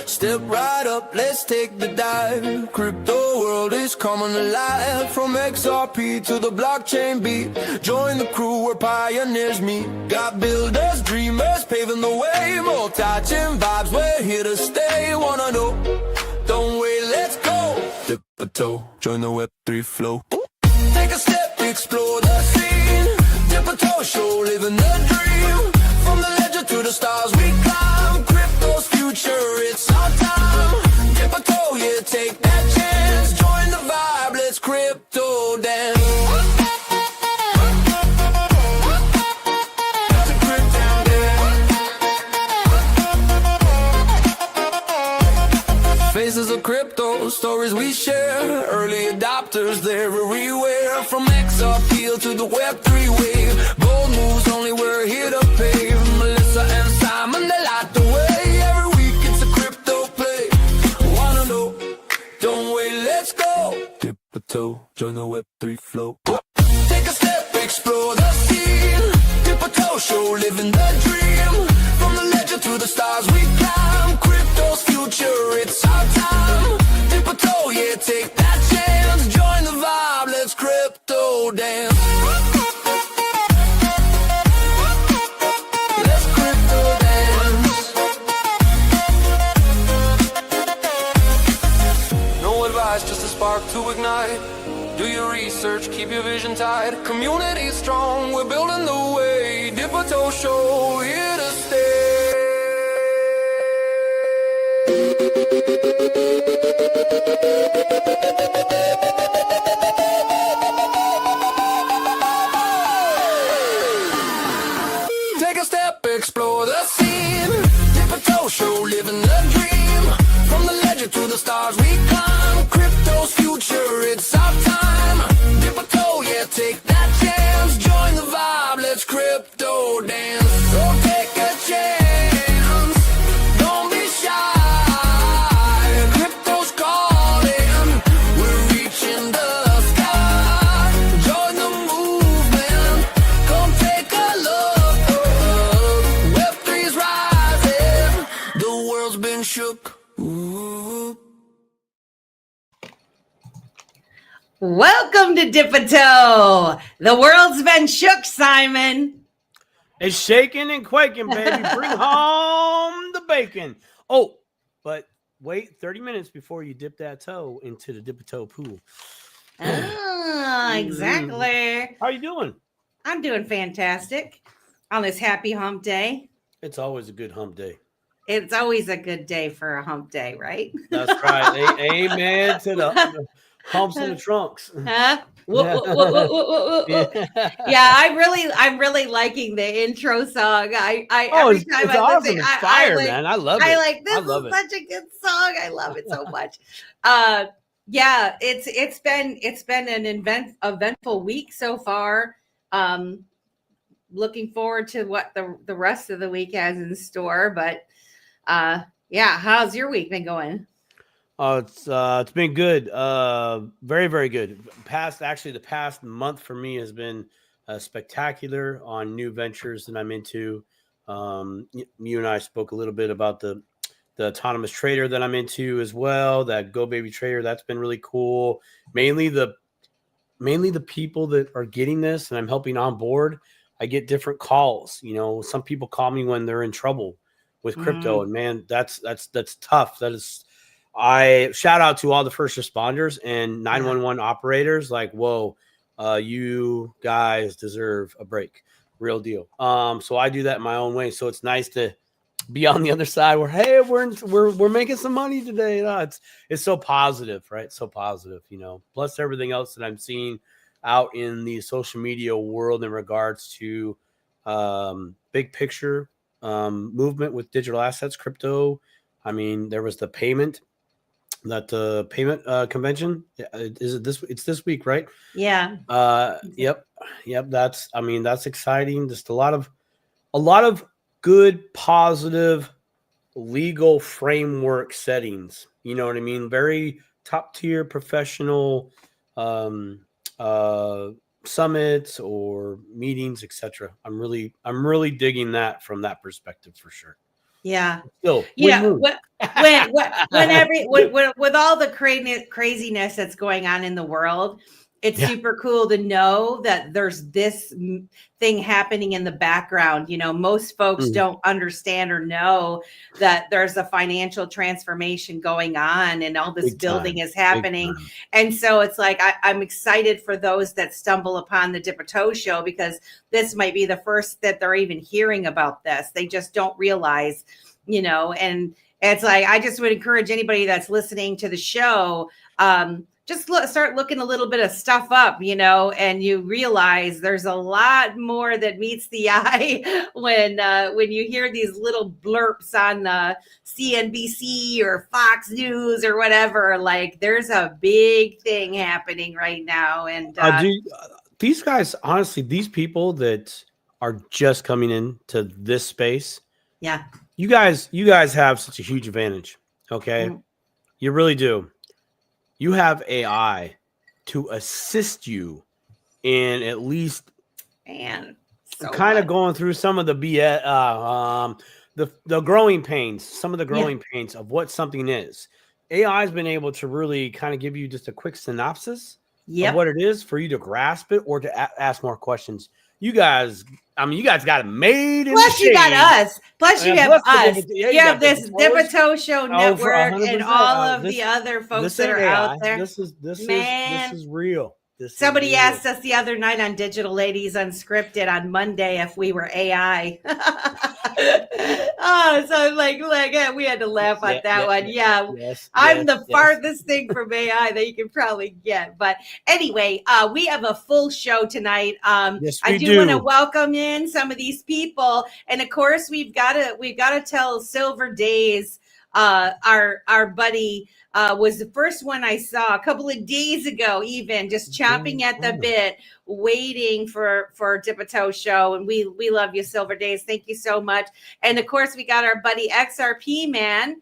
Step right up, let's take the dive. Crypto world is coming alive. From XRP to the blockchain beat. Join the crew, we're pioneers meet. Got builders, dreamers, paving the way. Multi-chain vibes, we're here to stay. Wanna know? Don't wait, let's go. Dip a toe, join the Web3 flow. Take a step, explore the scene. Dip a toe, show, living the dream. From the ledger to the stars we climb. Crypto's future, it's our time. Dip a toe, yeah, take that chance. Join the vibe, let's crypto dance. Faces of crypto, stories we share. Early adopters, they're everywhere. From XRPL to the Web3 wave. Bold moves, only we're here to pave. Melissa and Simon, they light the way. Every week it's a crypto play. Wanna know? Don't wait, let's go. Dip a toe, join the Web3 flow. Take a step, explore the scene. Dip a toe, show, living the dream. From the ledger to the stars we climb. Crypto's future, it's our time. Dip a toe, yeah, take that chance. Join the vibe, let's crypto dance. Let's crypto dance. No advice, just a spark to ignite. Do your research, keep your vision tight. Community strong, we're building the way. Dip a toe show, here to stay. Take a step, explore the scene. Dip a toe show, living the dream. From the ledger to the stars we climb. Crypto's future, it's our time. Dip a toe, yeah, take that chance. Join the vibe, let's crypto dance. So take a chance, don't be shy. Crypto's calling, we're reaching the sky. Join the movement, come take a look. Web3's rising, the world's been shook. Ooh. Welcome to Dip a Toe. The world's been shook, Simon. It's shaking and quaking, baby. Bring home the bacon. Oh, but wait 30 minutes before you dip that toe into the dip a toe pool. Exactly. How you doing? I'm doing fantastic on this happy hump day. It's always a good hump day. It's always a good day for a hump day, right? That's right. Amen to the humps and the trunks. Huh? Yeah, I'm really liking the intro song. Every time it's I awesome. listen, It's fire, man. I love it. I like this. I love is it. such a good song. I love it so much. Yeah, it's been an eventful week so far. Looking forward to what the rest of the week has in store. But yeah, how's your week been going? It's been good. Very, very good. The past month for me has been spectacular on new ventures that I'm into. You and I spoke a little bit about the autonomous trader that I'm into as well. That Go Baby Trader, that's been really cool. Mainly the people that are getting this and I'm helping on board. I get different calls. You know, some people call me when they're in trouble with crypto, and man, that's tough. That is. I shout out to all the first responders and 911 operators. Like, whoa, you guys deserve a break. Real deal. So I do that in my own way. So it's nice to be on the other side where, hey, we're making some money today. It's so positive, right? So positive, you know, plus everything else that I'm seeing out in the social media world in regards to big picture movement with digital assets, crypto. I mean, there was the payment convention. Is it this? It's this week, right? Yeah. Yep. That's exciting. Just a lot of good, positive, legal framework settings. You know what I mean? Very top tier professional summits or meetings, etc. I'm really digging that from that perspective for sure. Yeah. Still, Yeah. With all the craziness that's going on in the world, it's Yeah. super cool to know that there's this thing happening in the background. You know, most folks don't understand or know that there's a financial transformation going on and all this Big building time. is happening. And so it's like, I'm excited for those that stumble upon the Dip Toe Show, because this might be the first that they're even hearing about this. They just don't realize, you know, and it's like, I just would encourage anybody that's listening to the show, just start looking a little bit of stuff up, you know, and you realize there's a lot more that meets the eye when you hear these little blurps on CNBC or Fox News or whatever. Like, there's a big thing happening right now. And these guys, honestly, these people that are just coming into this space, yeah, you guys have such a huge advantage. Okay. You really do. You have AI to assist you in at least kind of going through some of the the growing pains, some of the growing pains of what something is. AI has been able to really kind of give you just a quick synopsis of what it is for you to grasp it or to ask more questions. You guys got it made in Plus, the you got shade. us. Plus, you have us. You have this Dip Toe Show network and all of the other folks that are out there. This is real. Somebody asked us the other night on Digital Ladies Unscripted on Monday if we were AI. So like we had to laugh at that one. I'm the farthest thing from AI that you can probably get. But anyway, we have a full show tonight. I do want to welcome in some of these people, and of course we've got to tell Silver Days. Our buddy was the first one I saw a couple of days ago, even just chomping at the bit, waiting for Dip Toe Show. And we love you, Silver Days. Thank you so much. And of course, we got our buddy XRP Man.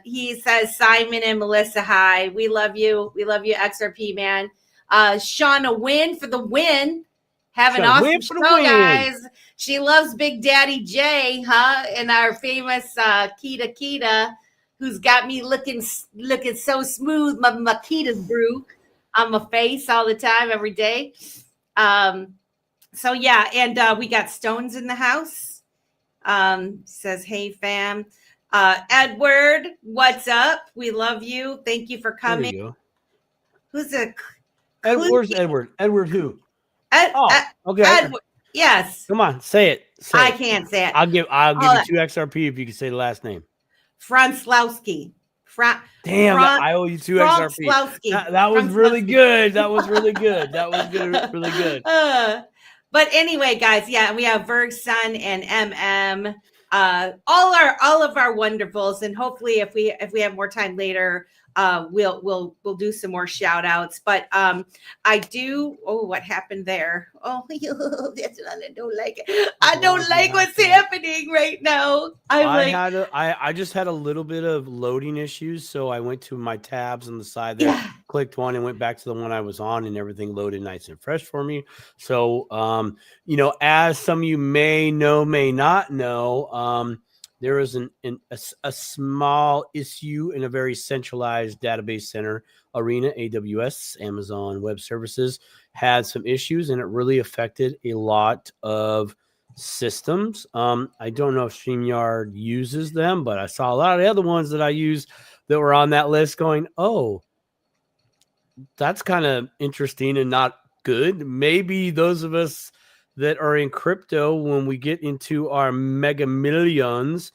He says, Simon and Melissa, hi. We love you. We love you, XRP Man. Shauna Winn for the win. Have an awesome show, guys. She loves Big Daddy J, and our famous Kita, who's got me looking so smooth. My Kita's brew on my face all the time, every day. So yeah, and we got Stones in the house. Says, hey fam. Edward, what's up? We love you. Thank you for coming. There you go. Who's a Where's Edward? Edward who? Okay. Edward, yes. Come on, say it. I can't say it. I'll give you 2 XRP if you can say the last name. Franslowski. Damn, I owe you 2 XRP. That was really good. That was really good. That was good, really good. But anyway, guys, yeah, we have Bergson and MM, all of our wonderfuls, and hopefully, if we have more time later, we'll do some more shout outs. But I do. Oh, what happened there? Oh, I don't like it. I don't like what's happening right now. I just had a little bit of loading issues, so I went to my tabs on the side there, clicked one, and went back to the one I was on, and everything loaded nice and fresh for me. So, as some of you may know, may not know, there is a small issue in a very centralized database center arena. AWS, Amazon Web Services, had some issues, and it really affected a lot of systems. I don't know if StreamYard uses them, but I saw a lot of the other ones that I use that were on that list going, oh, that's kind of interesting and not good. Maybe those of us that are in crypto, when we get into our mega millions,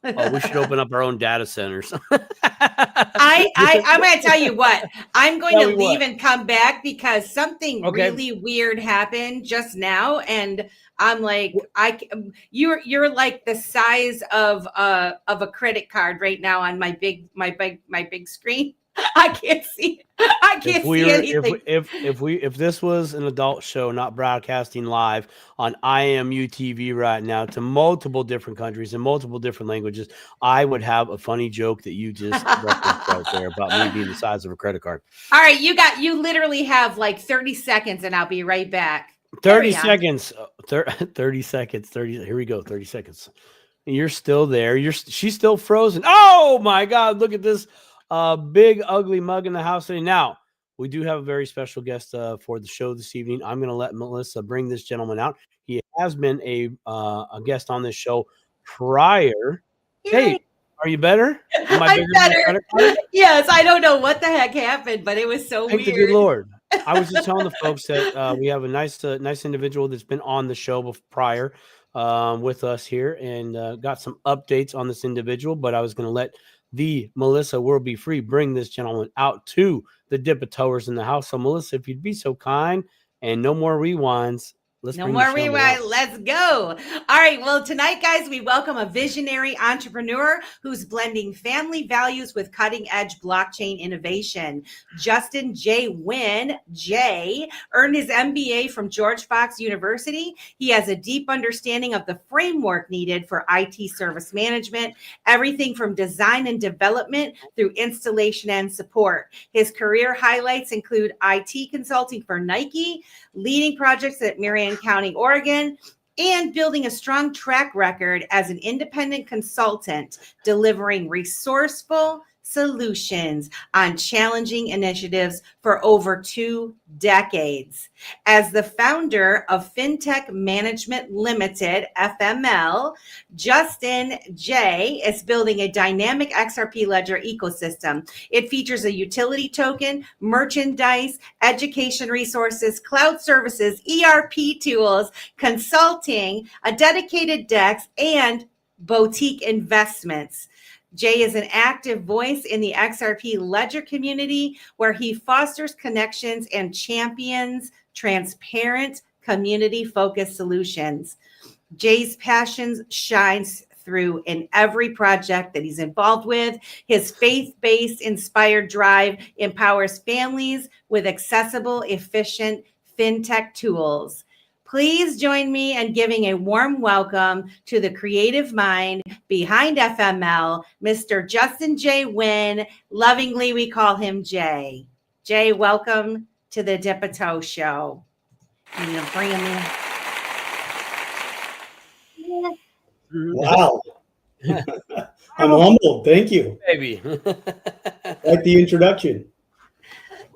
we should open up our own data centers. I'm going to tell you what, I'm going to leave and come back because something really weird happened just now. And I'm like, you're like the size of a credit card right now on my big screen. I can't see. I can't see anything. If this was an adult show, not broadcasting live on IMU TV right now to multiple different countries and multiple different languages, I would have a funny joke that you just referenced right there about me being the size of a credit card. All right, you literally have like 30 seconds, and I'll be right back. 30 seconds. 30 seconds. Here we go. 30 seconds. You're still there. She's still frozen. Oh my God! Look at this big ugly mug in the house today. Now we do have a very special guest for the show this evening. I'm going to let Melissa bring this gentleman out. He has been a guest on this show prior. Hey, are you better? I'm better. Yes, I don't know what the heck happened, but it was so Thank weird. the good Lord. I was just telling the folks that we have a nice individual that's been on the show prior with us here and got some updates on this individual. But I was going to let the Melissa World Be Free bring this gentleman out to the Dip-a-Toers in the house. So, Melissa, if you'd be so kind, and no more rewinds. No more rewind. Let's go. All right. Well, tonight, guys, we welcome a visionary entrepreneur who's blending family values with cutting edge blockchain innovation. Justin J. Winn, Jay, earned his MBA from George Fox University. He has a deep understanding of the framework needed for IT service management, everything from design and development through installation and support. His career highlights include IT consulting for Nike, leading projects at Marion County, Oregon, and building a strong track record as an independent consultant, delivering resourceful solutions on challenging initiatives for over 2 decades. As the founder of Fintech Management Limited, FML, Justin J. is building a dynamic XRP ledger ecosystem. It features a utility token, merchandise, education resources, cloud services, ERP tools, consulting, a dedicated DEX, and boutique investments. Jay is an active voice in the XRP Ledger community where he fosters connections and champions transparent, community-focused solutions. Jay's passion shines through in every project that he's involved with. His faith-based inspired drive empowers families with accessible, efficient fintech tools. Please join me in giving a warm welcome to the creative mind behind FML, Mr. Justin J. Winn. Lovingly, we call him Jay. Jay, welcome to the Dip-a-Toe Show. I'm going to bring him in. Wow. I'm humbled. Thank you. Baby. Like the introduction.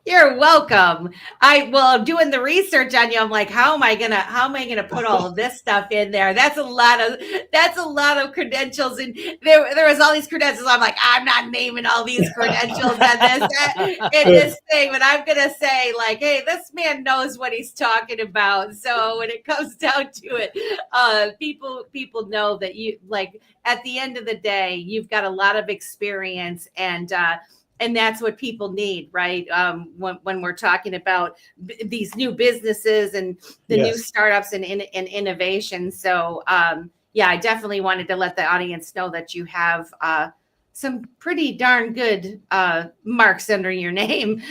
You're welcome. I'm doing the research on you. I'm like, how am I gonna put all of this stuff in there? That's a lot of credentials, and there was all these credentials. I'm like, I'm not naming all these credentials in this thing, but I'm gonna say like, hey, this man knows what he's talking about. So when it comes down to it, people know that you, like, at the end of the day, you've got a lot of experience, and that's what people need, right? When we're talking about these new businesses and the new startups and innovation. So, I definitely wanted to let the audience know that you have some pretty darn good marks under your name.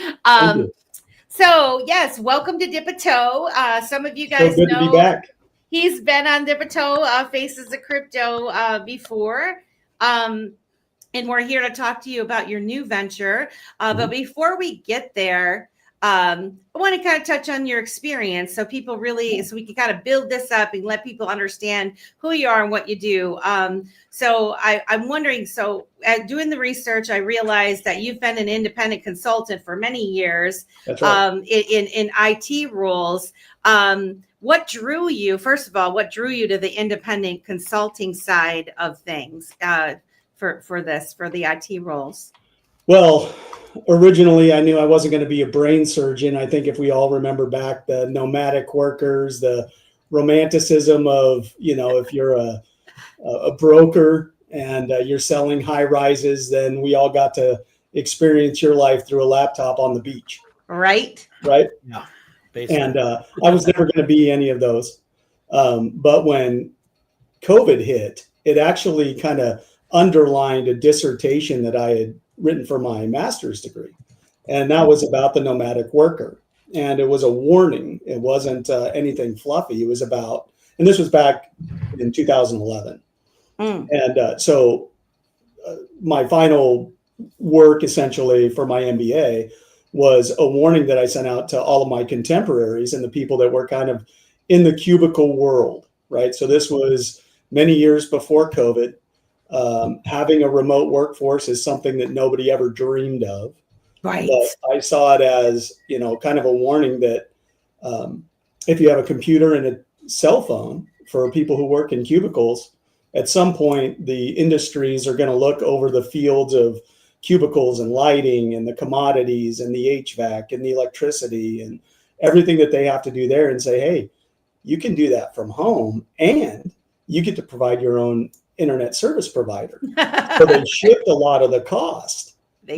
So, yes, welcome to Dip-a-Toe. Some of you guys know to be back. He's been on Dip-a-Toe, Faces of Crypto before. And we're here to talk to you about your new venture. But before we get there, I want to kind of touch on your experience so people so we can kind of build this up and let people understand who you are and what you do. So I'm wondering, doing the research, I realized that you've been an independent consultant for many years. That's right. In IT roles. What drew you, first of all, to the independent consulting side of things? For the IT roles? Well, originally I knew I wasn't going to be a brain surgeon. I think if we all remember back, the nomadic workers, the romanticism of, if you're a broker and you're selling high rises, then we all got to experience your life through a laptop on the beach. Right. Yeah. Basically. And I was never going to be any of those. But when COVID hit, it actually kind of underlined a dissertation that I had written for my master's degree. And that was about the nomadic worker. And it was a warning. It wasn't anything fluffy. It was about, and this was back in 2011. And so my final work essentially for my MBA was a warning that I sent out to all of my contemporaries and the people that were kind of in the cubicle world, right? So this was many years before COVID. Having a remote workforce is something that nobody ever dreamed of. Right. But I saw it as, kind of a warning that if you have a computer and a cell phone for people who work in cubicles, at some point the industries are going to look over the fields of cubicles and lighting and the commodities and the HVAC and the electricity and everything that they have to do there and say, hey, you can do that from home and you get to provide your own internet service provider. So they shift a lot of the cost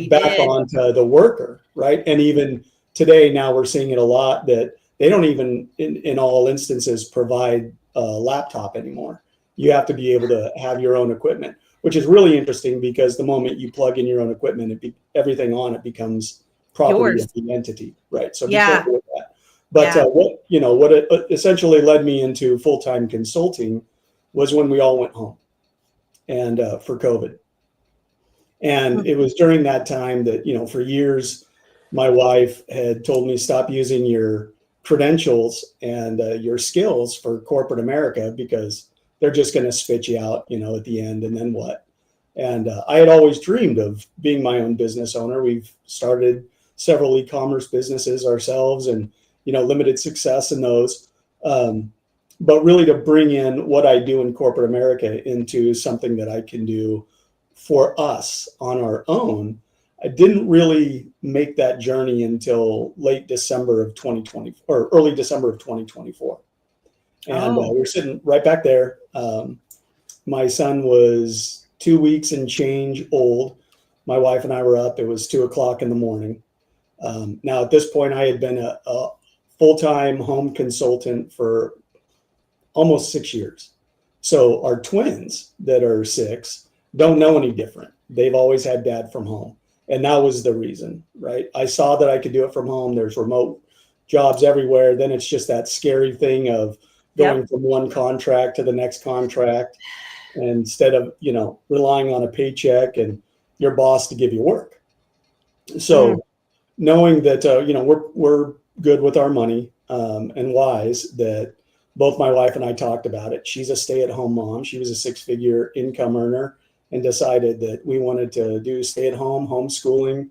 back onto the worker, right? And even today, now we're seeing it a lot that they don't even, in all instances, provide a laptop anymore. You have to be able to have your own equipment, which is really interesting because the moment you plug in your own equipment, everything on it becomes property of the entity, right? So be careful with that. But what it essentially led me into full-time consulting was when we all went home and for COVID. And it was during that time that, for years, my wife had told me, stop using your credentials and your skills for corporate America because they're just going to spit you out, at the end. And then what? And I had always dreamed of being my own business owner. We've started several e-commerce businesses ourselves and, limited success in those. But really to bring in what I do in corporate America into something that I can do for us on our own, I didn't really make that journey until late December of 2020 or early December of 2024. And we're sitting right back there. My son was 2 weeks and change old. My wife and I were up. It was 2:00 in the morning. Now, at this point, I had been a full-time home consultant for almost 6 years. So our twins that are 6 don't know any different. They've always had dad from home. And that was the reason, right? I saw that I could do it from home. There's remote jobs everywhere. Then it's just that scary thing of going from one contract to the next contract instead of, relying on a paycheck and your boss to give you work. So knowing that, we're good with our money and wise, that both my wife and I talked about it. She's a stay-at-home mom. She was a 6-figure income earner and decided that we wanted to do stay-at-home homeschooling.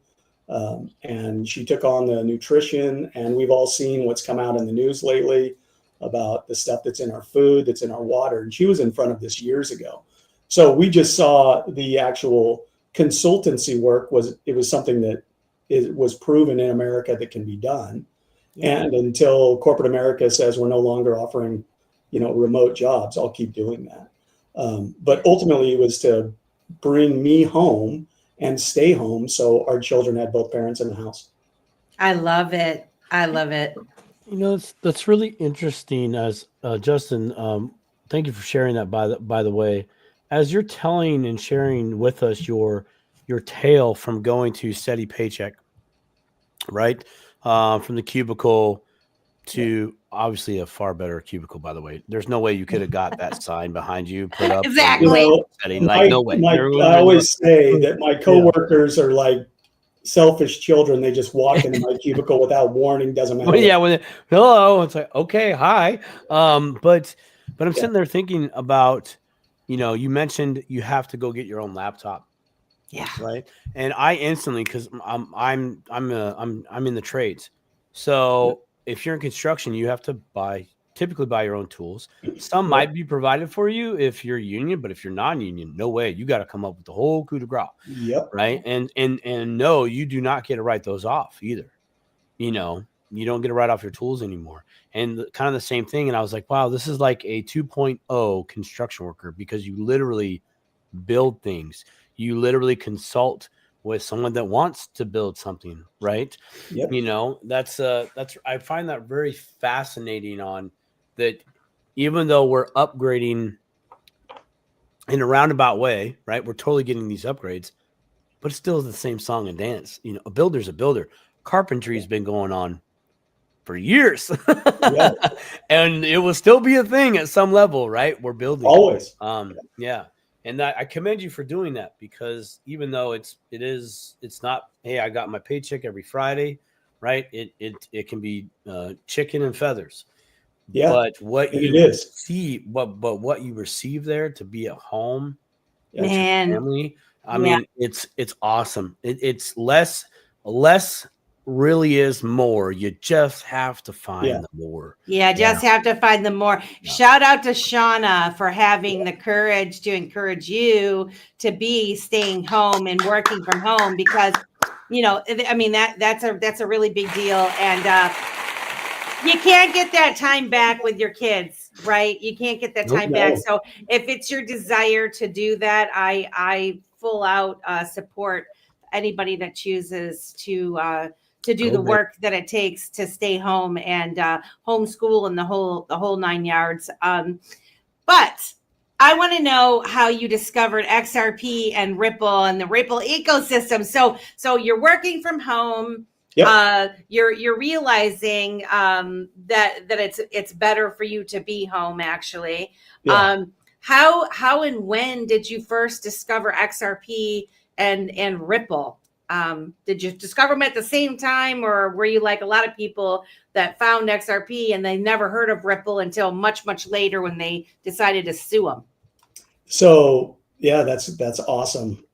And she took on the nutrition, and we've all seen what's come out in the news lately about the stuff that's in our food, that's in our water. And she was in front of this years ago. So we just saw the actual consultancy work was something that was proven in America that can be done. And until corporate America says we're no longer offering, remote jobs, I'll keep doing that. But ultimately it was to bring me home and stay home so our children had both parents in the house. I love it. I love it. That's really interesting. As Justin, thank you for sharing that. By the way, as you're telling and sharing with us your tale from going to steady paycheck, right, from the cubicle to obviously a far better cubicle. By the way, there's no way you could have got that sign behind you put up. Exactly. No way. I always say that my coworkers are like selfish children. They just walk into my cubicle without warning. Doesn't matter. Hello, it's like, okay, hi. But I'm sitting there thinking about, you mentioned you have to go get your own laptop. Yeah. Right. And I instantly, because I'm in the trades. So if you're in construction, you have to typically buy your own tools. Some might be provided for you if you're union, but if you're non-union, no way. You got to come up with the whole coup de grace. Yep. Right. And no, you do not get to write those off either. You don't get to write off your tools anymore. And kind of the same thing. And I was like, wow, this is like a 2.0 construction worker, because you literally build things. You literally consult with someone that wants to build something, right? Yep. That's I find that very fascinating on that. Even though we're upgrading in a roundabout way, right? We're totally getting these upgrades, but it's still the same song and dance. A builder's a builder. Carpentry has been going on for years, and it will still be a thing at some level, right? We're building always. And I commend you for doing that, because even though it's not, hey, I got my paycheck every Friday, right? It can be chicken and feathers. Yeah. But what and you it is. see, what you receive there to be at home, Man. family. I mean, it's awesome. It's less really is more. You just have to find the more. Yeah, just have to find the more. Yeah. Shout out to Shauna for having the courage to encourage you to be staying home and working from home, because, you know, I mean, that's a really big deal. And you can't get that time back with your kids, right? You can't get that time back. So if it's your desire to do that, I full out support anybody that chooses to do the work that it takes to stay home and homeschool and the whole 9 yards. But I want to know how you discovered XRP and Ripple and the Ripple ecosystem. So you're working from home. Yep. You're realizing that it's better for you to be home, actually. Yeah. How and when did you first discover XRP and Ripple? Did you discover them at the same time, or were you like a lot of people that found XRP and they never heard of Ripple until much later when they decided to sue them? So yeah, that's awesome.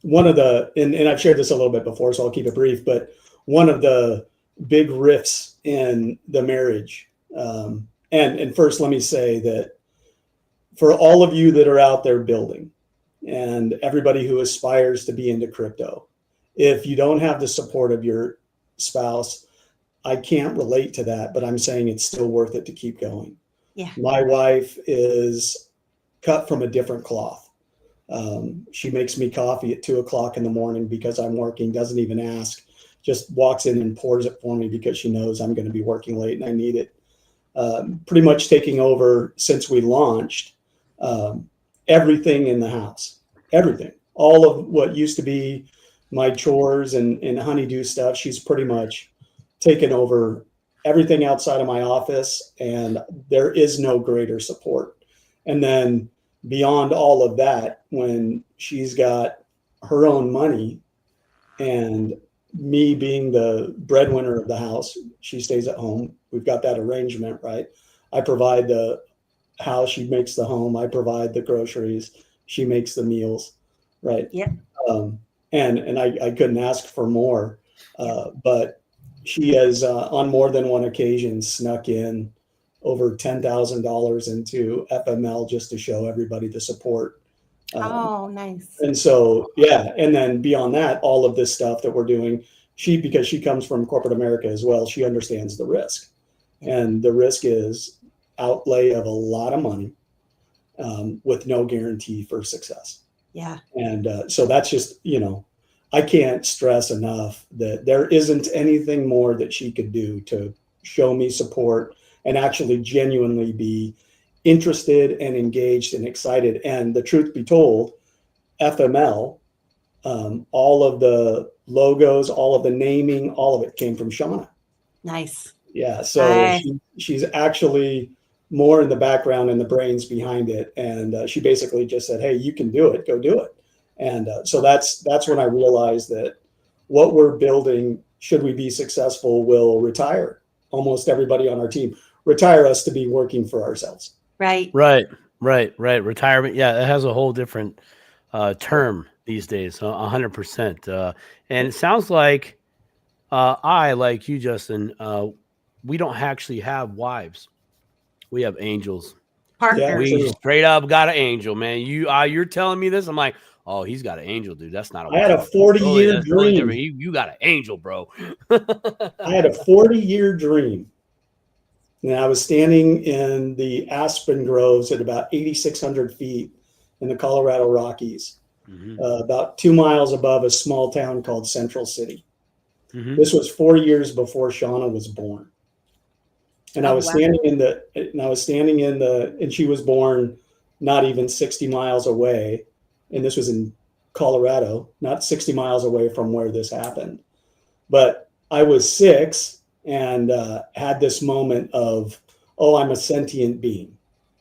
One of the, and I've shared this a little bit before, so I'll keep it brief, but one of the big rifts in the marriage, and first let me say that for all of you that are out there building and everybody who aspires to be into crypto, if you don't have the support of your spouse, I can't relate to that, but I'm saying it's still worth it to keep going. Yeah. My wife is cut from a different cloth. She makes me coffee at 2:00 in the morning because I'm working, doesn't even ask, just walks in and pours it for me because she knows I'm going to be working late and I need it. Pretty much taking over since we launched everything in the house, everything, all of what used to be my chores and honeydew stuff. She's pretty much taken over everything outside of my office, and there is no greater support. And then beyond all of that, when she's got her own money and me being the breadwinner of the house, she stays at home. We've got that arrangement, right? I provide the house, she makes the home. I provide the groceries, she makes the meals, right? Yeah. And I couldn't ask for more, but she has on more than one occasion snuck in over $10,000 into FML just to show everybody the support. Oh, nice. And so, yeah. And then beyond that, all of this stuff that we're doing, because she comes from corporate America as well, she understands the risk. And the risk is outlay of a lot of money with no guarantee for success. Yeah. And so that's just, I can't stress enough that there isn't anything more that she could do to show me support and actually genuinely be interested and engaged and excited. And the truth be told, FML, all of the logos, all of the naming, all of it came from Shauna. Nice. Yeah. So she's actually more in the background and the brains behind it. And she basically just said, hey, you can do it, go do it. And so that's when I realized that what we're building, should we be successful, will retire almost everybody on our team, retire us to be working for ourselves. Right. Retirement. Yeah. It has a whole different term these days. 100%. And it sounds like I, like you, Justin, we don't actually have wives. We have angels. Partners. We straight up got an angel, man. You're telling me this? I'm like, oh, he's got an angel, dude. That's not a wife. I had a 40-year dream. You got an angel, bro. I had a 40-year dream. And I was standing in the aspen groves at about 8,600 feet in the Colorado Rockies, about 2 miles above a small town called Central City. Mm-hmm. This was 4 years before Shauna was born. And I was standing and she was born not even 60 miles away. And this was in Colorado, not 60 miles away from where this happened. But I was 6 and had this moment of, oh, I'm a sentient being.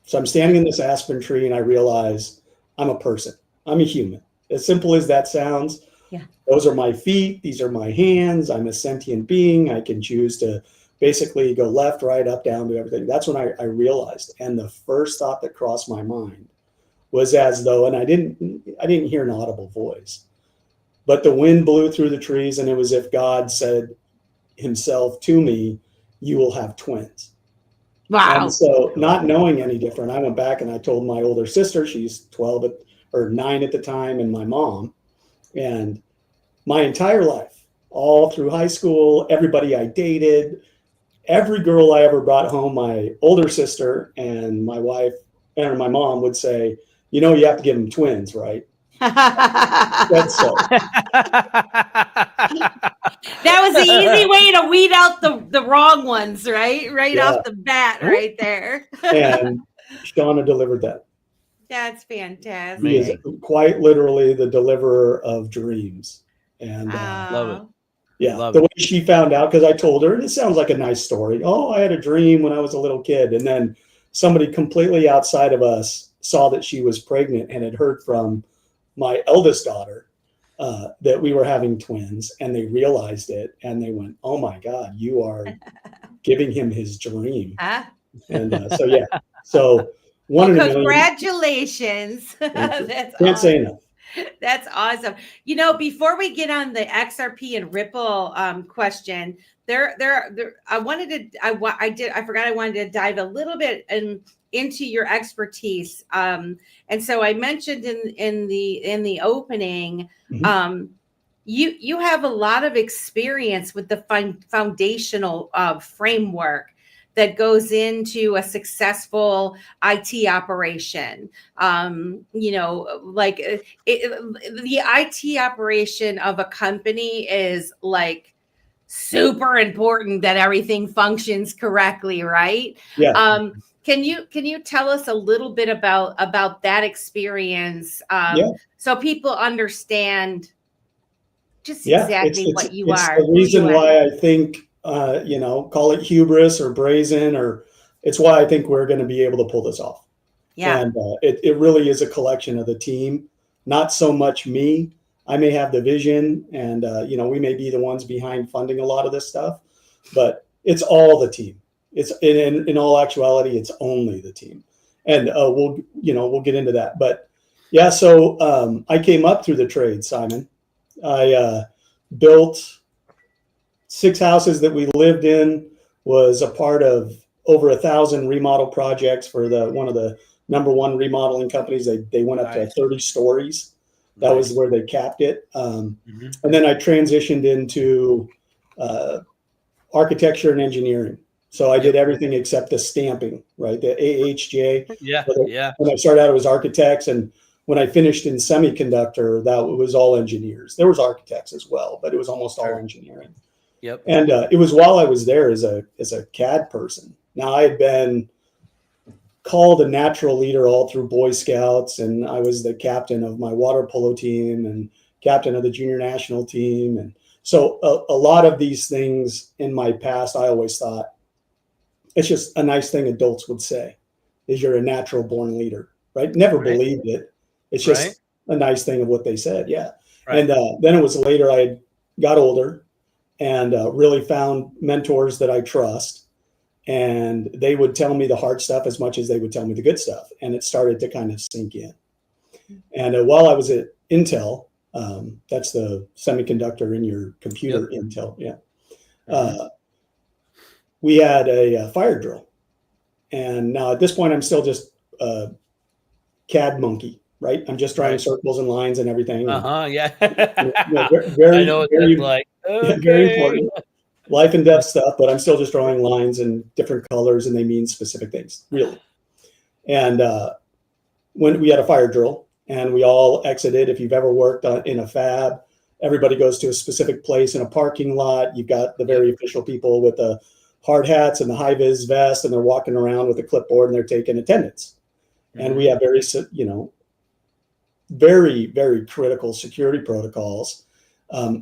So I'm standing in this aspen tree and I realize I'm a person. I'm a human. As simple as that sounds. Yeah. Those are my feet. These are my hands. I'm a sentient being. I can choose to basically go left, right, up, down, do everything. That's when I realized. And the first thought that crossed my mind was as though, and I didn't hear an audible voice, but the wind blew through the trees, and it was as if God said himself to me, "You will have twins." Wow. And so, not knowing any different, I went back and I told my older sister, she's 12 or 9 at the time, and my mom. And my entire life, all through high school, everybody I dated, every girl I ever brought home, my older sister and my wife and my mom would say, "You know, you have to give them twins, right?" That's so. That was the easy way to weed out the wrong ones, right? Right off the bat, right there. And Shauna delivered that. That's fantastic. He is quite literally the deliverer of dreams. And love it. Yeah, the way she found out, because I told her, and it sounds like a nice story. Oh, I had a dream when I was a little kid. And then somebody completely outside of us saw that she was pregnant and had heard from my eldest daughter that we were having twins, and they realized it, and they went, "Oh my God, you are giving him his dream." And so, yeah. So one in a million. Congratulations. That's Can't say enough. That's awesome. You know, before we get on the XRP and Ripple question, I forgot I wanted to dive a little bit into your expertise. And so I mentioned in the opening, you have a lot of experience with the foundational framework that goes into a successful IT operation. You know, like the IT operation of a company is like super important that everything functions correctly, right? Yeah. Can you tell us a little bit about that experience, so people understand just exactly what you are? It's the reason why I think, call it hubris or brazen, or it's why I think we're going to be able to pull this off. Yeah. And it really is a collection of the team, not so much me. I may have the vision and, we may be the ones behind funding a lot of this stuff, but it's all the team. It's in all actuality, it's only the team. And we'll get into that. But yeah, so I came up through the trade, Simon. I built 6 houses that we lived in, was a part of over 1,000 remodel projects for one of the #1 remodeling companies. They went up to 30 stories. That was where they capped it. And then I transitioned into architecture and engineering. So I did everything except the stamping, right? The AHJ. When I started out, it was architects. And when I finished in semiconductor, that was all engineers. There was architects as well, but it was almost all engineering. Yep. And it was while I was there as a CAD person. Now, I had been called a natural leader all through Boy Scouts, and I was the captain of my water polo team and captain of the junior national team. And so a lot of these things in my past, I always thought it's just a nice thing adults would say, is you're a natural born leader, right? Never believed it. It's just a nice thing of what they said. Yeah. And then it was later I got older and really found mentors that I trust. And they would tell me the hard stuff as much as they would tell me the good stuff. And it started to kind of sink in. And while I was at Intel, that's the semiconductor in your computer, Intel. Yeah. We had a fire drill. And now at this point, I'm still just a CAD monkey, right? I'm just drawing circles and lines and everything. Yeah. Very, I know what very, that's like. Okay. Very important. Life and death stuff, but I'm still just drawing lines in different colors and they mean specific things, really. And when we had a fire drill and we all exited, if you've ever worked in a fab, everybody goes to a specific place in a parking lot. You've got the very official people with the hard hats and the high vis vest, and they're walking around with a clipboard and they're taking attendance. And we have very, very critical security protocols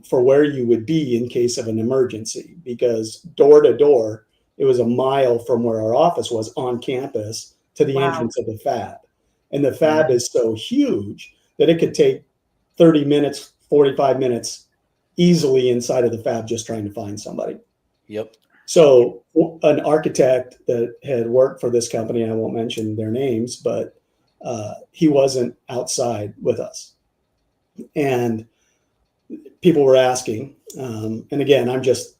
for where you would be in case of an emergency, because door to door, it was a mile from where our office was on campus to the entrance of the fab. And the fab is so huge that it could take 30 minutes, 45 minutes easily inside of the fab just trying to find somebody. Yep. So an architect that had worked for this company, I won't mention their names, but he wasn't outside with us. And people were asking, and again, I'm just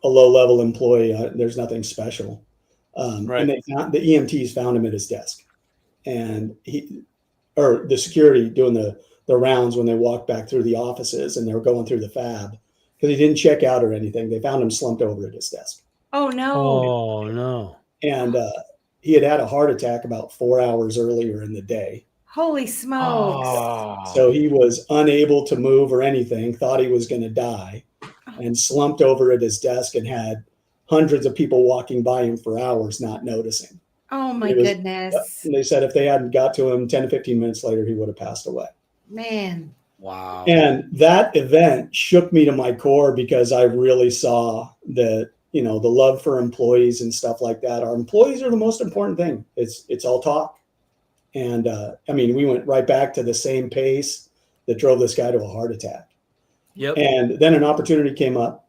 a low-level employee. There's nothing special. And they found, the EMTs found him at his desk. And the security doing the rounds when they walked back through the offices and they were going through the fab, because he didn't check out or anything. They found him slumped over at his desk. Oh, no. Oh, no. And he had a heart attack about 4 hours earlier in the day. Holy smokes. So he was unable to move or anything, thought he was going to die, and slumped over at his desk and had hundreds of people walking by him for hours not noticing. Oh, my goodness. And they said if they hadn't got to him 10 to 15 minutes later, he would have passed away. Man. Wow. And that event shook me to my core, because I really saw that, the love for employees and stuff like that. Our employees are the most important thing. It's all talk. And we went right back to the same pace that drove this guy to a heart attack. Yep. And then an opportunity came up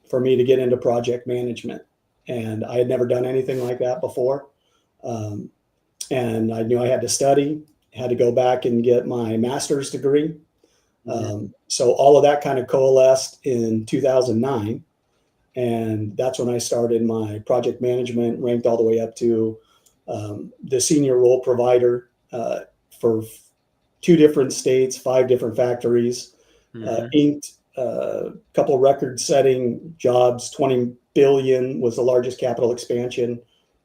for me to get into project management. And I had never done anything like that before. And I knew I had to study, had to go back and get my master's degree. So all of that kind of coalesced in 2009. And that's when I started my project management, ranked all the way up to the senior role provider for 2 different states, 5 different factories, inked a couple record-setting jobs. 20 billion was the largest capital expansion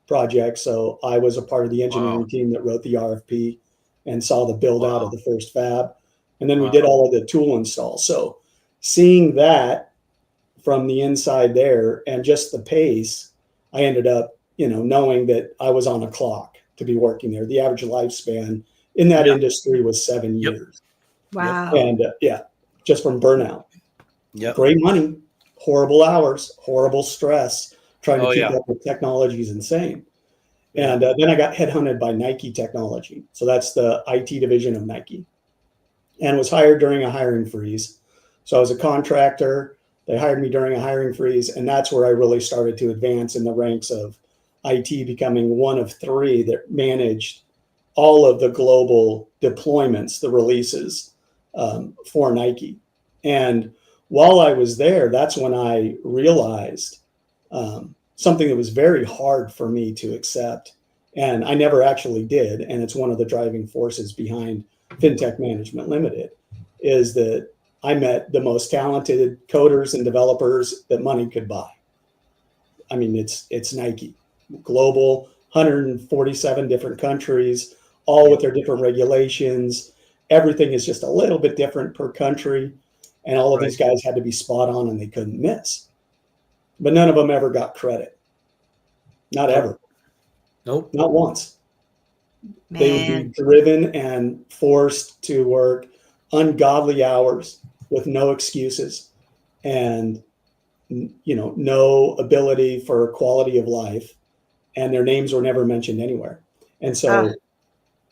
project. So I was a part of the engineering team that wrote the RFP and saw the build out of the first fab. And then we did all of the tool installs. So seeing that from the inside there and just the pace, I ended up, knowing that I was on a clock to be working there. The average lifespan in that industry was 7 years. Wow. And just from burnout. Great money, horrible hours, horrible stress, trying to keep up with technology is insane. And then I got headhunted by Nike Technology. So that's the IT division of Nike, and was hired during a hiring freeze. So I was a contractor. They hired me during a hiring freeze. And that's where I really started to advance in the ranks of IT, becoming one of 3 that managed all of the global deployments, the releases for Nike. And while I was there, that's when I realized something that was very hard for me to accept. And I never actually did. And it's one of the driving forces behind Fintech Management Limited, is that I met the most talented coders and developers that money could buy. I mean, it's Nike, global, 147 different countries, all with their different regulations. Everything is just a little bit different per country. And all of these guys had to be spot on and they couldn't miss. But none of them ever got credit. Not ever. Nope. Not once. Man. They would be driven and forced to work ungodly hours with no excuses and, no ability for quality of life. And their names were never mentioned anywhere. And so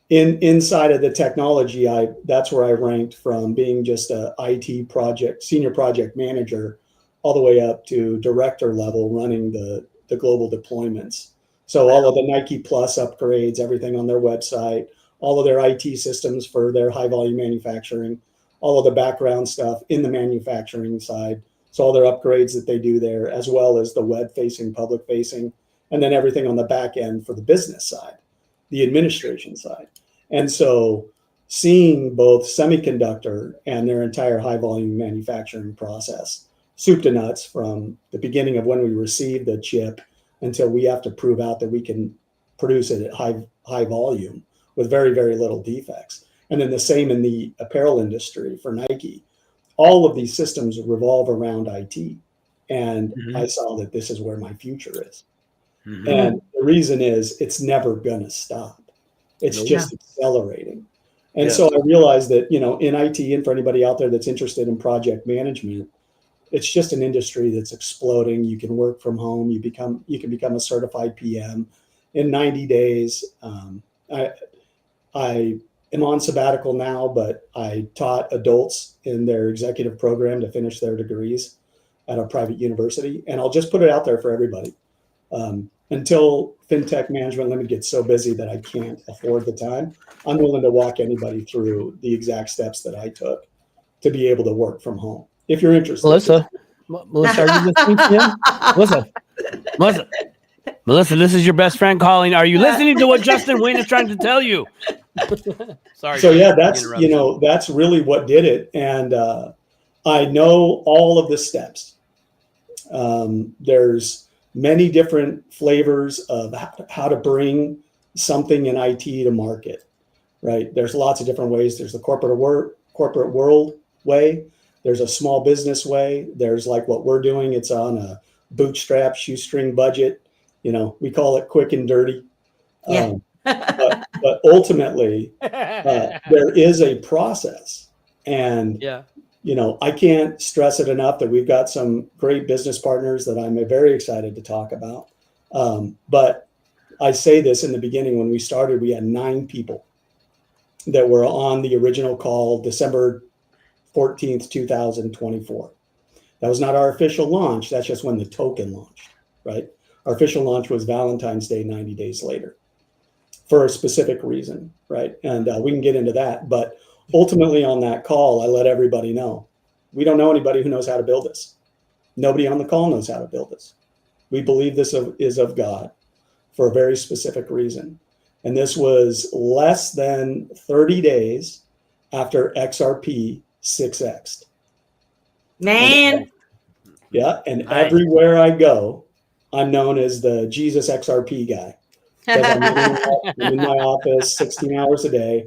inside of the technology, that's where I ranked, from being just a IT senior project manager, all the way up to director level, running the global deployments. So all of the Nike Plus upgrades, everything on their website, all of their IT systems for their high volume manufacturing, all of the background stuff in the manufacturing side. So all their upgrades that they do there, as well as the web facing, public facing, and then everything on the back end for the business side, the administration side. And so seeing both semiconductor and their entire high volume manufacturing process, soup to nuts, from the beginning of when we receive the chip until we have to prove out that we can produce it at high volume with very, very little defects. And then the same in the apparel industry for Nike. All of these systems revolve around IT. And I saw that this is where my future is. And the reason is it's never going to stop. It's just accelerating. And so I realized that, in IT, and for anybody out there that's interested in project management, it's just an industry that's exploding. You can work from home. You can become a certified PM in 90 days. I am on sabbatical now, but I taught adults in their executive program to finish their degrees at a private university. And I'll just put it out there for everybody. Until Fintech Management Limited gets so busy that I can't afford the time, I'm willing to walk anybody through the exact steps that I took to be able to work from home. If you're interested. Melissa, are you listening to him? Melissa, this is your best friend calling. Are you listening to what Justin Winn is trying to tell you? Sorry. So yeah, that's really what did it. And I know all of the steps. There's many different flavors of how to bring something in IT to market, right? There's lots of different ways. There's the corporate world way. There's a small business way. There's like what we're doing. It's on a bootstrap, shoestring budget. We call it quick and dirty. Yeah. But ultimately, there is a process. And I can't stress it enough that we've got some great business partners that I'm very excited to talk about. But I say this in the beginning, when we started, we had 9 people that were on the original call, December 14th, 2024. That was not our official launch. That's just when the token launched, right? Our official launch was Valentine's Day, 90 days later, for a specific reason, right? And we can get into that. But ultimately on that call, I let everybody know, we don't know anybody who knows how to build this. Nobody on the call knows how to build this. We believe this is of God for a very specific reason. And this was less than 30 days after XRP 6x'd. Man. And everywhere I go, I'm known as the Jesus XRP guy. I'm in my office 16 hours a day.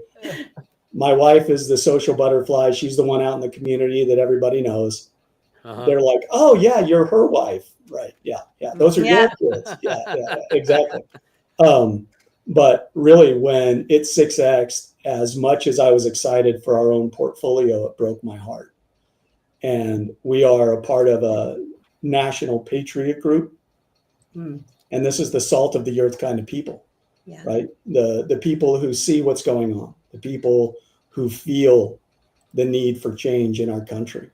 My wife is the social butterfly. She's the one out in the community that everybody knows. They're like, oh, yeah, you're her wife. Right. Yeah. Those are your kids. Yeah, exactly. But really, when it 6x'd, as much as I was excited for our own portfolio, it broke my heart. And we are a part of a national patriot group. And this is the salt of the earth kind of people, right? The people who see what's going on, the people who feel the need for change in our country.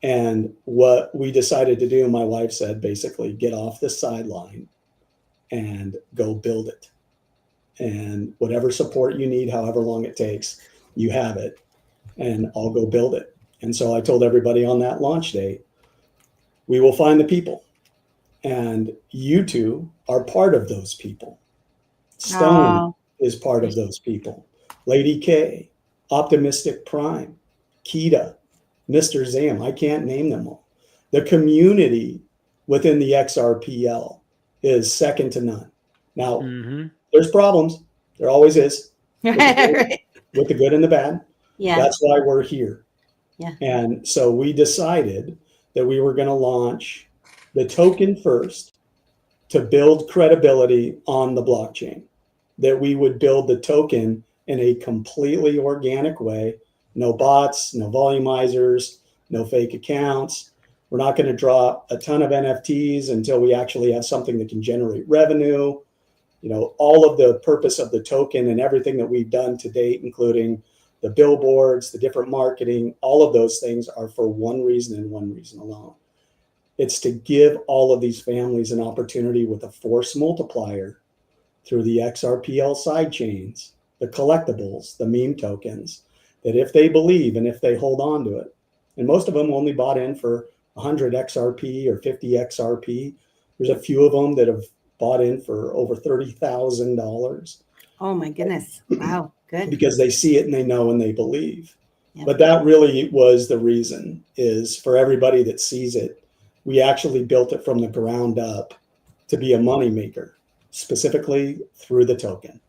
And what we decided to do, my wife said, basically, get off the sideline and go build it. And whatever support you need, however long it takes, you have it, and I'll go build it. And so I told everybody on that launch day, we will find the people. And you two are part of those people. Stone is part of those people. Lady K, Optimistic Prime, Kita, Mr. Zam, I can't name them all. The community within the XRPL is second to none. Now, there's problems. There always is. With the good and the bad. Yeah. That's why we're here. Yeah. And so we decided that we were going to launch the token first to build credibility on the blockchain, that we would build the token in a completely organic way. No bots, no volumizers, no fake accounts. We're not going to drop a ton of NFTs until we actually have something that can generate revenue. All of the purpose of the token and everything that we've done to date, including the billboards, the different marketing, all of those things are for one reason and one reason alone. It's to give all of these families an opportunity with a force multiplier through the XRPL side chains, the collectibles, the meme tokens, that if they believe and if they hold on to it, and most of them only bought in for 100 XRP or 50 XRP. There's a few of them that have bought in for over $30,000. Oh my goodness. Wow. Good. Because they see it and they know and they believe. Yep. But that really was the reason, is for everybody that sees it, we actually built it from the ground up to be a moneymaker, specifically through the token.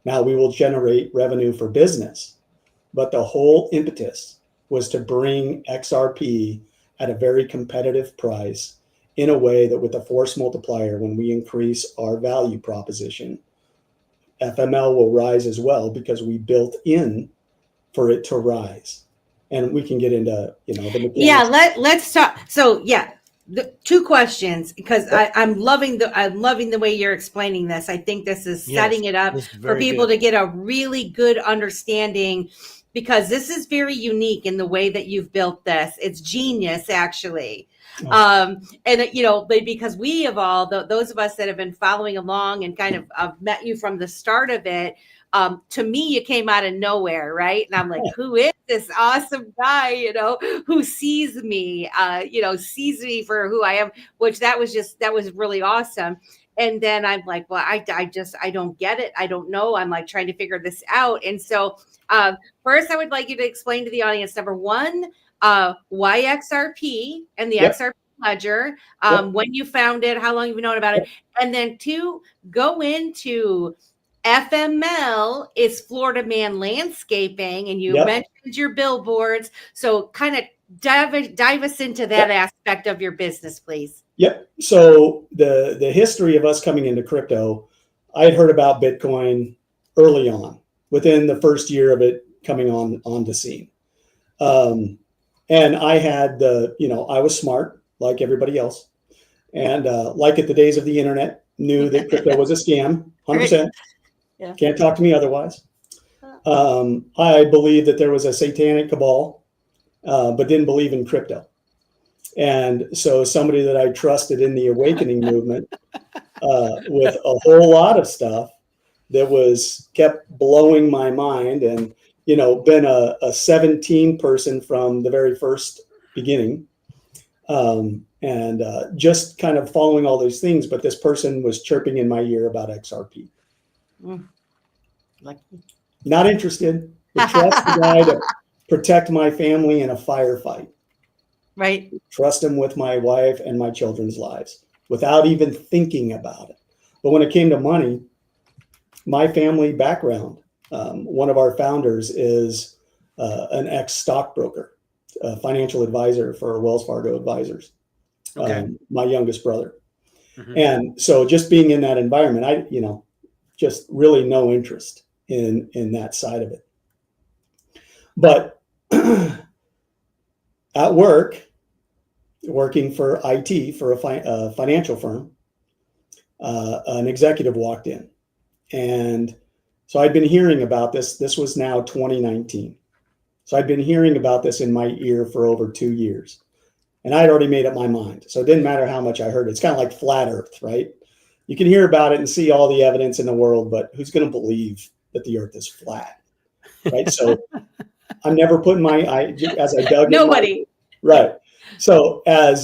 Now we will generate revenue for business, but the whole impetus was to bring XRP at a very competitive price in a way that with a force multiplier, when we increase our value proposition, FML will rise as well, because we built in for it to rise. And we can get into, the mechanics. Yeah, let's talk. So the 2 questions, because I'm loving the way you're explaining this. I think this is setting it up for people to get a really good understanding because this is very unique in the way that you've built this. It's genius, actually. And you know, because we have all those of us that have been following along and kind of met you from the start of it. To me, you came out of nowhere, right? And I'm like, who is this awesome guy, you know, who sees me, sees me for who I am, which that was really awesome. And then I'm like, well, I don't get it. I don't know. I'm like trying to figure this out. And so first, I would like you to explain to the audience, number one, why XRP and the XRP ledger, when you found it, how long you've known about it. And then two, go into FML is Florida Man Landscaping, and you mentioned your billboards. So kind of dive us into that aspect of your business, please. Yep. So the history of us coming into crypto, I had heard about Bitcoin early on, within the first year of it coming on the scene. And I had I was smart like everybody else. And like at the days of the internet, knew that crypto was a scam, 100%. Yeah. Can't talk to me otherwise. I believed that there was a satanic cabal, but didn't believe in crypto. And so somebody that I trusted in the awakening movement with a whole lot of stuff that kept blowing my mind, and, been a 17 person from the very first beginning. And just kind of following all those things. But this person was chirping in my ear about XRP. Lucky. Not interested. Would trust the guy to protect my family in a firefight. Right. Trust him with my wife and my children's lives without even thinking about it. But when it came to money, my family background, one of our founders is an ex-stockbroker, a financial advisor for Wells Fargo Advisors, my youngest brother. Mm-hmm. And so just being in that environment, just really no interest in that side of it. But at work, working for IT for a financial firm, an executive walked in. And so I'd been hearing about this. This was now 2019. So I'd been hearing about this in my ear for over 2 years. And I'd already made up my mind. So it didn't matter how much I heard. It's kind of like flat earth, right? You can hear about it and see all the evidence in the world, but who's going to believe that the earth is flat, right? So I'm never putting as I dug. Nobody. Right. So as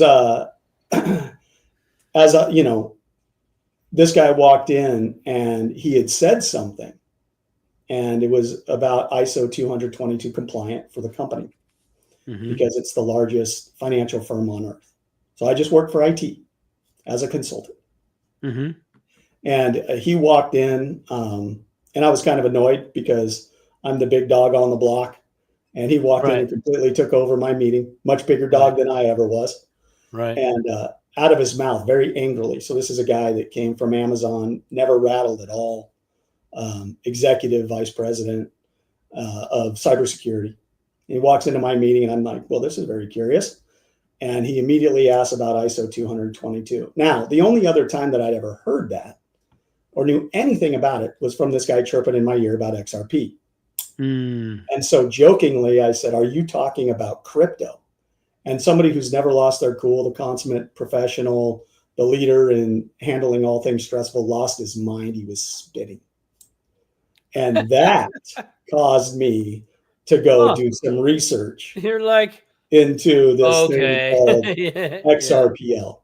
this guy walked in and he had said something, and it was about ISO 222 compliant for the company, because it's the largest financial firm on earth. So I just worked for IT as a consultant. Mm-hmm. And he walked in, and I was kind of annoyed because I'm the big dog on the block. And he walked in and completely took over my meeting, much bigger dog than I ever was. Right. And out of his mouth, very angrily. So this is a guy that came from Amazon, never rattled at all, executive vice president of cybersecurity. And he walks into my meeting and I'm like, well, this is very curious. And he immediately asked about ISO 222. Now, the only other time that I'd ever heard that or knew anything about it was from this guy chirping in my ear about XRP. And so jokingly, I said, are you talking about crypto? And somebody who's never lost their cool, the consummate professional, the leader in handling all things stressful, lost his mind. He was spitting. And that caused me to go do some research. You're like, into this thing called XRPL.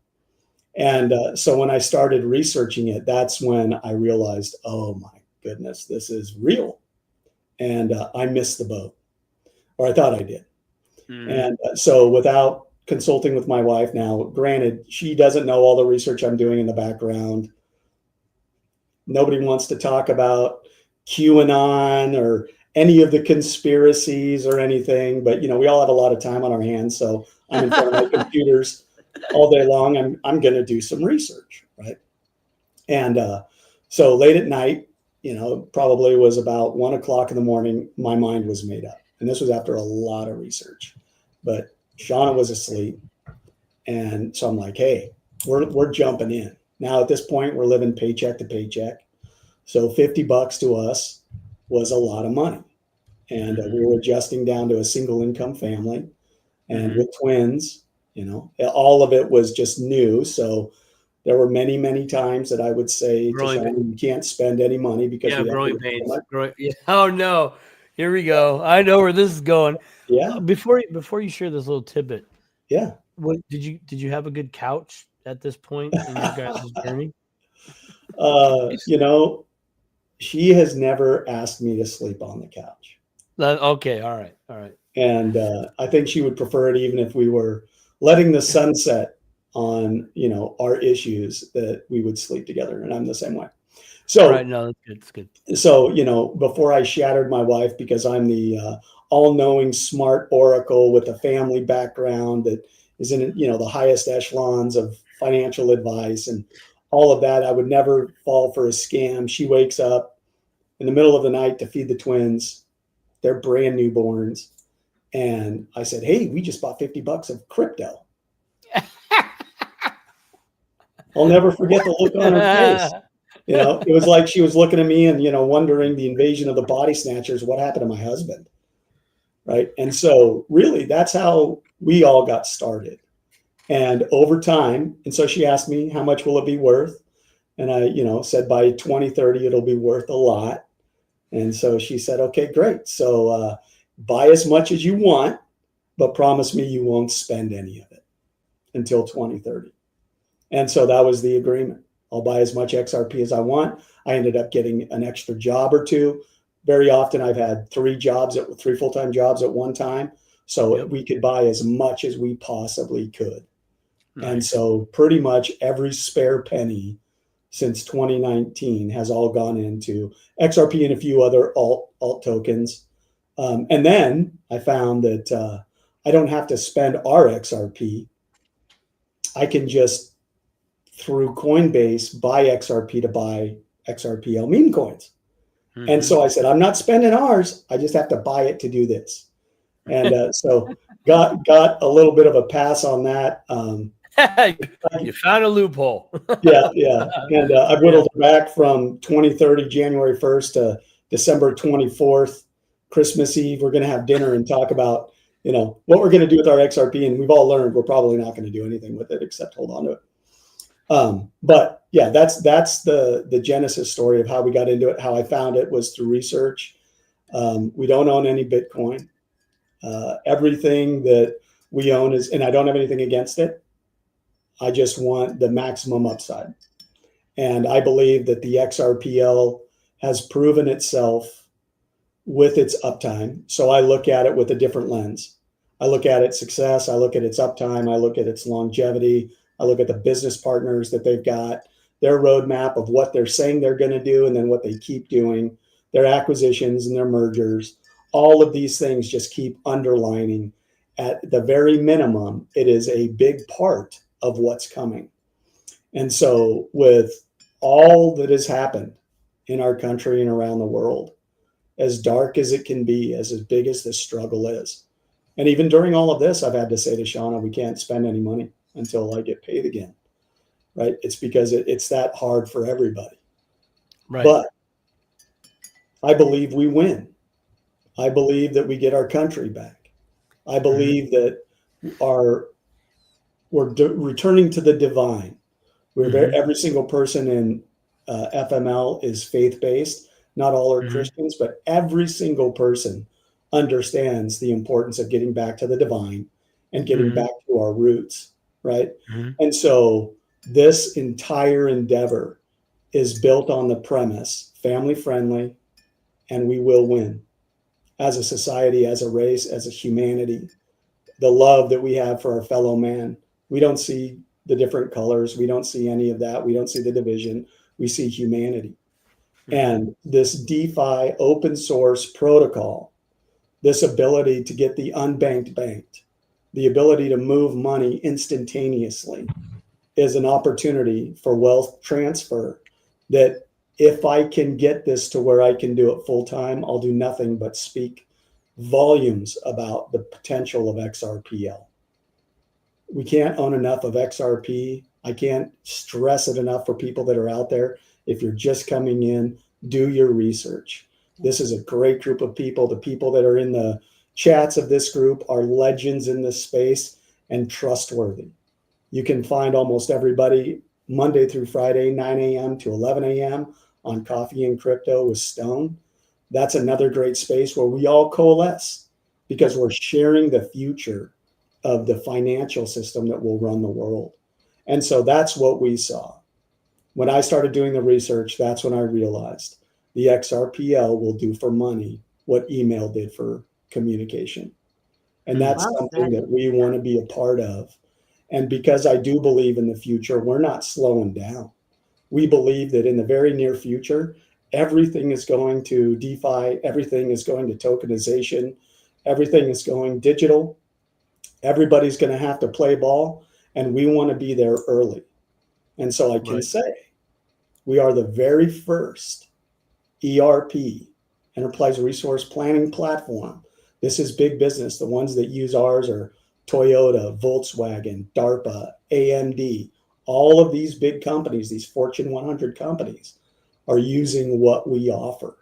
And so when I started researching it, that's when I realized, oh my goodness, this is real. And I missed the boat, or I thought I did. And so without consulting with my wife now, granted, she doesn't know all the research I'm doing in the background. Nobody wants to talk about QAnon or any of the conspiracies or anything, but we all have a lot of time on our hands. So I'm in front of my computers all day long. I'm going to do some research, right? And so late at night, probably was about 1 o'clock in the morning, my mind was made up. And this was after a lot of research, but Shauna was asleep. And so I'm like, hey, we're jumping in. Now at this point, we're living paycheck to paycheck. So $50 to us was a lot of money. and we were adjusting down to a single income family, and with twins, all of it was just new. So there were many, many times that I would say to Sean, you can't spend any money because growing pains. Oh no, here we go. I know where this is going. Yeah. Before you share this little tidbit. Yeah. What did you have a good couch at this point in your guys' journey? She has never asked me to sleep on the couch. Okay. All right. And I think she would prefer it even if we were letting the sun set on, our issues, that we would sleep together. And I'm the same way. So, right. No, that's good. That's good. So, before I shattered my wife, because I'm the all-knowing smart oracle with a family background that is in, the highest echelons of financial advice and all of that, I would never fall for a scam. She wakes up in the middle of the night to feed the twins. They're brand newborns. And I said, hey, we just bought $50 of crypto. I'll never forget the look on her face. It was like she was looking at me and, wondering the invasion of the body snatchers. What happened to my husband? Right. And so really, that's how we all got started. And over time, and so she asked me, how much will it be worth? And I, said by 2030, it'll be worth a lot. And so she said, okay, great. So buy as much as you want, but promise me you won't spend any of it until 2030. And so that was the agreement. I'll buy as much XRP as I want. I ended up getting an extra job or two. Very often I've had three full-time jobs at one time. So we could buy as much as we possibly could. Nice. And so pretty much every spare penny since 2019 has all gone into XRP and a few other alt tokens. And then I found that I don't have to spend our XRP. I can just, through Coinbase, buy XRP to buy XRPL meme coins. Mm-hmm. And so I said, I'm not spending ours. I just have to buy it to do this. And so got a little bit of a pass on that. You found a loophole. Yeah. And I whittled it back from 2030, January 1st to December 24th, Christmas Eve. We're going to have dinner and talk about, what we're going to do with our XRP. And we've all learned we're probably not going to do anything with it except hold on to it. But yeah, that's the genesis story of how we got into it. How I found it was through research. We don't own any Bitcoin. Everything that we own is, and I don't have anything against it. I just want the maximum upside. And I believe that the XRPL has proven itself with its uptime. So I look at it with a different lens. I look at its success. I look at its uptime. I look at its longevity. I look at the business partners that they've got, their roadmap of what they're saying they're going to do, and then what they keep doing, their acquisitions and their mergers. All of these things just keep underlining, at the very minimum, it is a big part of what's coming. And so with all that has happened in our country and around the world, as dark as it can be, as big as this struggle is, and even during all of this, I've had to say to Shauna, we can't spend any money until I get paid again, right? It's because it's that hard for everybody. Right. But I believe we win. I believe that we get our country back. I believe that we're returning to the divine. Every single person in FML is faith-based. Not all are Christians, but every single person understands the importance of getting back to the divine and getting back to our roots. Right. And so this entire endeavor is built on the premise, family friendly, and we will win as a society, as a race, as a humanity. The love that we have for our fellow man. We don't see the different colors. We don't see any of that. We don't see the division. We see humanity. And this DeFi open source protocol, this ability to get the unbanked banked, the ability to move money instantaneously, is an opportunity for wealth transfer that if I can get this to where I can do it full time, I'll do nothing but speak volumes about the potential of XRPL. We can't own enough of XRP. I can't stress it enough for people that are out there. If you're just coming in, do your research. This is a great group of people. The people that are in the chats of this group are legends in this space and trustworthy. You can find almost everybody Monday through Friday, 9 a.m. to 11 a.m. on Coffee and Crypto with Stone. That's another great space where we all coalesce because we're sharing the future of the financial system that will run the world. And so that's what we saw. When I started doing the research, that's when I realized the XRPL will do for money what email did for communication. And that's something that we want to be a part of. And because I do believe in the future, we're not slowing down. We believe that in the very near future, everything is going to DeFi, everything is going to tokenization, everything is going digital. Everybody's going to have to play ball, and we want to be there early. And so I can say we are the very first ERP, enterprise resource planning platform. This is big business. The ones that use ours are Toyota, Volkswagen, DARPA, AMD. All of these big companies, these Fortune 100 companies, are using what we offer.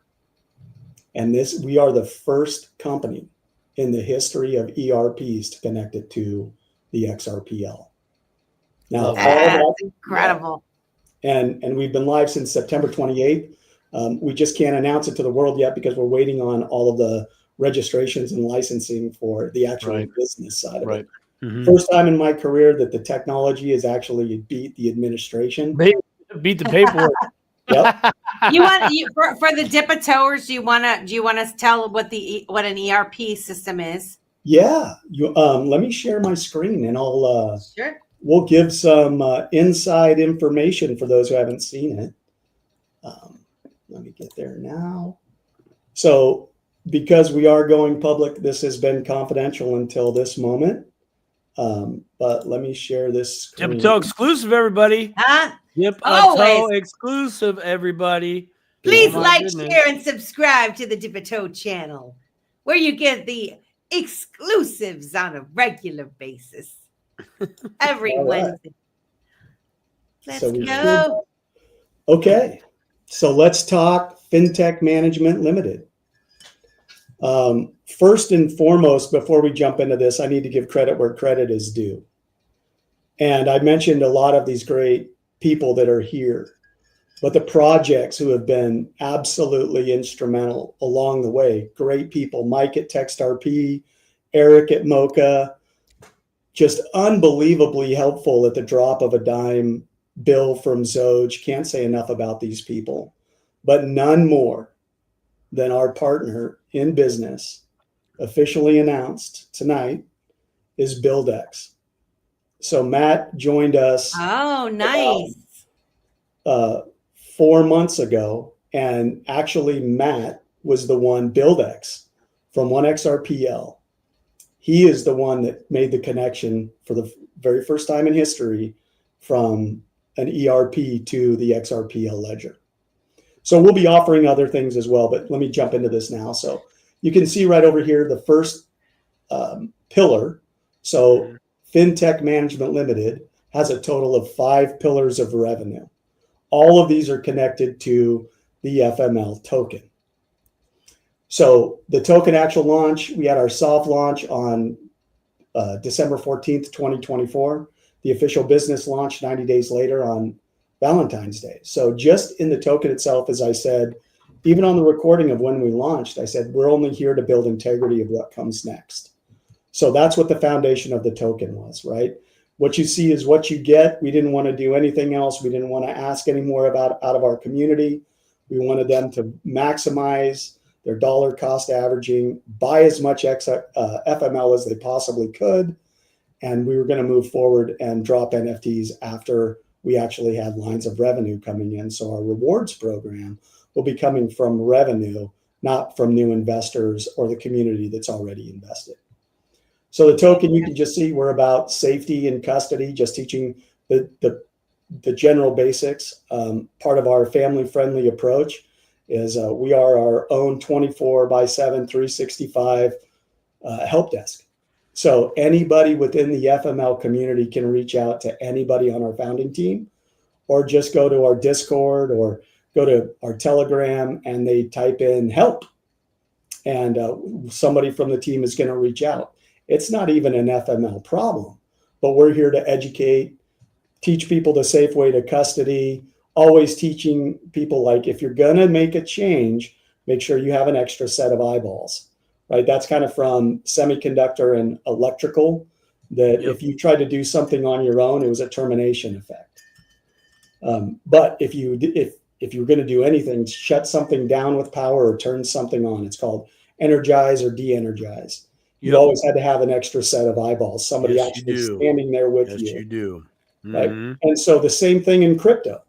And we are the first company in the history of ERPs to connect it to the XRPL. Now, that's incredible. And we've been live since September 28th. We just can't announce it to the world yet because we're waiting on all of the registrations and licensing for the actual business side of it. Mm-hmm. First time in my career that the technology has actually beat the administration. Beat the paperwork. Yep. For the dip-a-toers, do you want to tell what an ERP system is? Yeah. Let me share my screen and I'll sure. We'll give some inside information for those who haven't seen it. Let me get there now. So because we are going public, this has been confidential until this moment. But let me share this screen. Dip-a-toe exclusive, everybody. Dip-a-toe exclusive, everybody. Please share, and subscribe to the Dip-a-toe channel, where you get the exclusives on a regular basis. Every Wednesday. Let's go. Okay. So let's talk Fintech Management Limited. First and foremost, before we jump into this, I need to give credit where credit is due. And I mentioned a lot of these great people that are here, but the projects who have been absolutely instrumental along the way, great people, Mike at TextRP, Eric at Mocha, just unbelievably helpful at the drop of a dime. Bill from Zoj, can't say enough about these people, but none more than our partner in business, officially announced tonight, is BuildX. So Matt joined us. Oh, nice. 4 months ago, and actually Matt was the one, BuildX from XRPL. He is the one that made the connection for the very first time in history from an ERP to the XRPL ledger. So we'll be offering other things as well, but let me jump into this now. So you can see right over here, the first pillar. So Fintech Management Limited has a total of 5 pillars of revenue. All of these are connected to the FML token. So the token actual launch, we had our soft launch on December 14th, 2024. The official business launch 90 days later on Valentine's Day. So just in the token itself, as I said, even on the recording of when we launched, I said, we're only here to build integrity of what comes next. So that's what the foundation of the token was, right? What you see is what you get. We didn't want to do anything else. We didn't want to ask any more out of our community. We wanted them to maximize their dollar cost averaging, buy as much FML as they possibly could. And we were going to move forward and drop NFTs after we actually had lines of revenue coming in. So our rewards program will be coming from revenue, not from new investors or the community that's already invested. So the token, you can just see we're about safety and custody, just teaching the general basics. Part of our family-friendly approach is we are our own 24/7, 365 help desk. So anybody within the FML community can reach out to anybody on our founding team, or just go to our Discord or go to our Telegram and they type in help, and somebody from the team is going to reach out. It's not even an FML problem, but we're here to educate, teach people the safe way to custody, always teaching people, like, if you're going to make a change, make sure you have an extra set of eyeballs, right? That's kind of from semiconductor and electrical, that if you try to do something on your own, it was a termination effect. But if you're going to do anything, shut something down with power or turn something on, it's called energize or de-energize. You always had to have an extra set of eyeballs, somebody actually standing there with you. Yes, you do. Right. And so the same thing in crypto.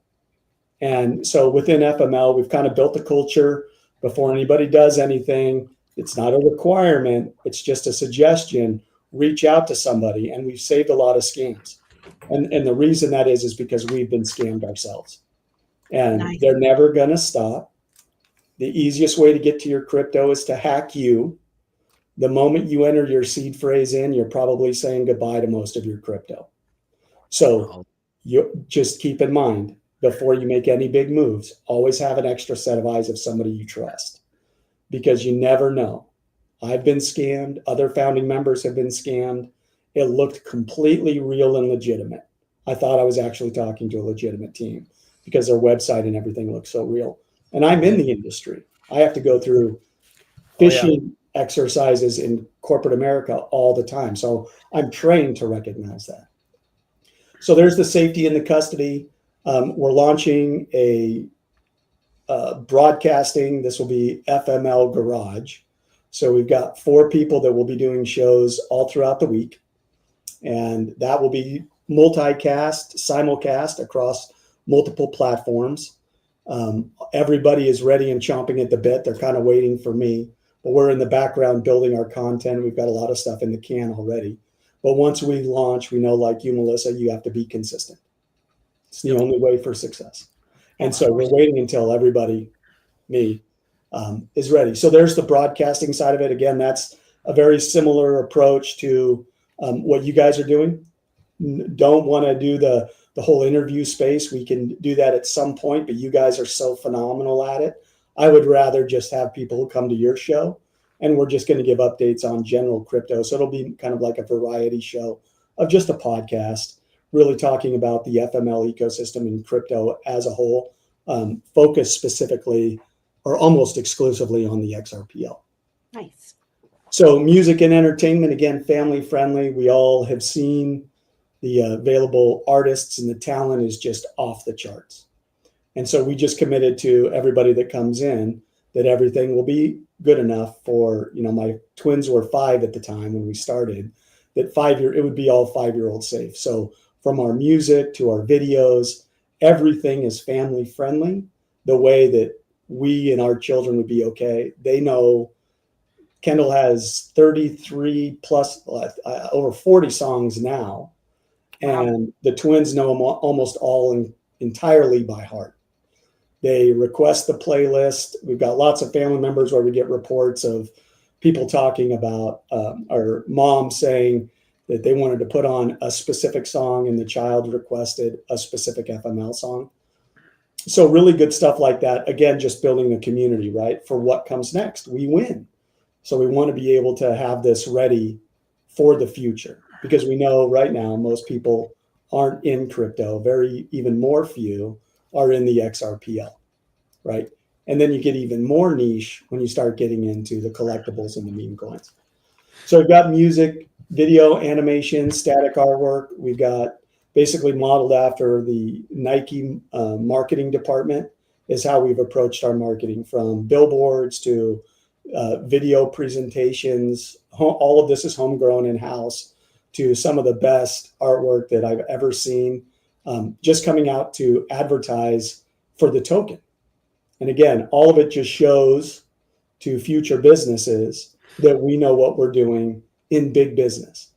And so within FML, we've kind of built the culture before anybody does anything. It's not a requirement. It's just a suggestion. Reach out to somebody, and we've saved a lot of scams. And the reason that is because we've been scammed ourselves, and they're never going to stop. The easiest way to get to your crypto is to hack you. The moment you enter your seed phrase in, you're probably saying goodbye to most of your crypto. So you just keep in mind, before you make any big moves, always have an extra set of eyes of somebody you trust, because you never know. I've been scammed. Other founding members have been scammed. It looked completely real and legitimate. I thought I was actually talking to a legitimate team because their website and everything looks so real. And I'm in the industry. I have to go through phishing exercises in corporate America all the time. So I'm trained to recognize that. So there's the safety and the custody. We're launching a broadcasting. This will be FML Garage. So we've got 4 people that will be doing shows all throughout the week. And that will be multicast, simulcast across multiple platforms. Everybody is ready and chomping at the bit. They're kind of waiting for me. But we're in the background building our content. We've got a lot of stuff in the can already. But once we launch, we know, like you, Melissa, you have to be consistent. It's the only way for success. And so we're waiting until everybody, is ready. So there's the broadcasting side of it. Again, that's a very similar approach to what you guys are doing. Don't want to do the whole interview space. We can do that at some point, but you guys are so phenomenal at it. I would rather just have people who come to your show, and we're just going to give updates on general crypto. So it'll be kind of like a variety show of just a podcast, really talking about the FML ecosystem and crypto as a whole, focused specifically or almost exclusively on the XRPL. Nice. So music and entertainment, again, family friendly. We all have seen the available artists, and the talent is just off the charts. And so we just committed to everybody that comes in that everything will be good enough for, my twins were 5 at the time when we started, that it would be all 5-year-old safe. So from our music to our videos, everything is family friendly, the way that we and our children would be okay. They know Kendall has 33 plus, over 40 songs now. And the twins know them almost all entirely by heart. They request the playlist. We've got lots of family members where we get reports of people talking about our mom saying that they wanted to put on a specific song and the child requested a specific FML song. So really good stuff like that. Again, just building a community, right? For what comes next. We win. So we want to be able to have this ready for the future, because we know right now most people aren't in crypto. Even more few are in the XRPL, right? And then you get even more niche when you start getting into the collectibles and the meme coins. So we've got music, video, animation, static artwork. We've got basically modeled after the Nike marketing department is how we've approached our marketing, from billboards to video presentations. All of this is homegrown in-house, to some of the best artwork that I've ever seen, just coming out to advertise for the token. And again, all of it just shows to future businesses that we know what we're doing in big business.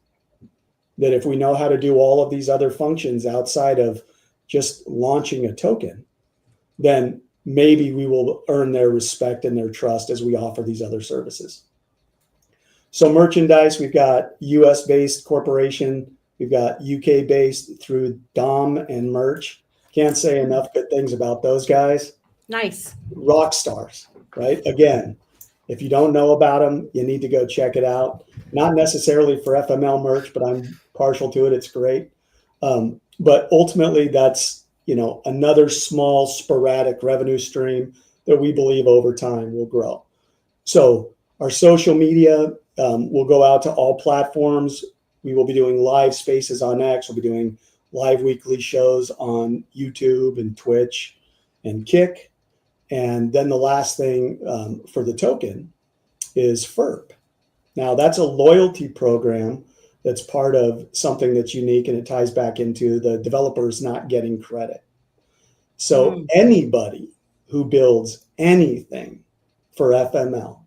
That if we know how to do all of these other functions outside of just launching a token, then maybe we will earn their respect and their trust as we offer these other services. So merchandise, we've got US-based corporation. We've got UK-based through Dom and Merch. Can't say enough good things about those guys. Nice. Rock stars, right? Again, if you don't know about them, you need to go check it out. Not necessarily for FML merch, but I'm partial to it. It's great. But ultimately, that's, another small sporadic revenue stream that we believe over time will grow. So our social media will go out to all platforms. We will be doing live spaces on X. We'll be doing live weekly shows on YouTube and Twitch and Kick. And then the last thing for the token is FERP. Now, that's a loyalty program that's part of something that's unique, and it ties back into the developers not getting credit. So anybody who builds anything for FML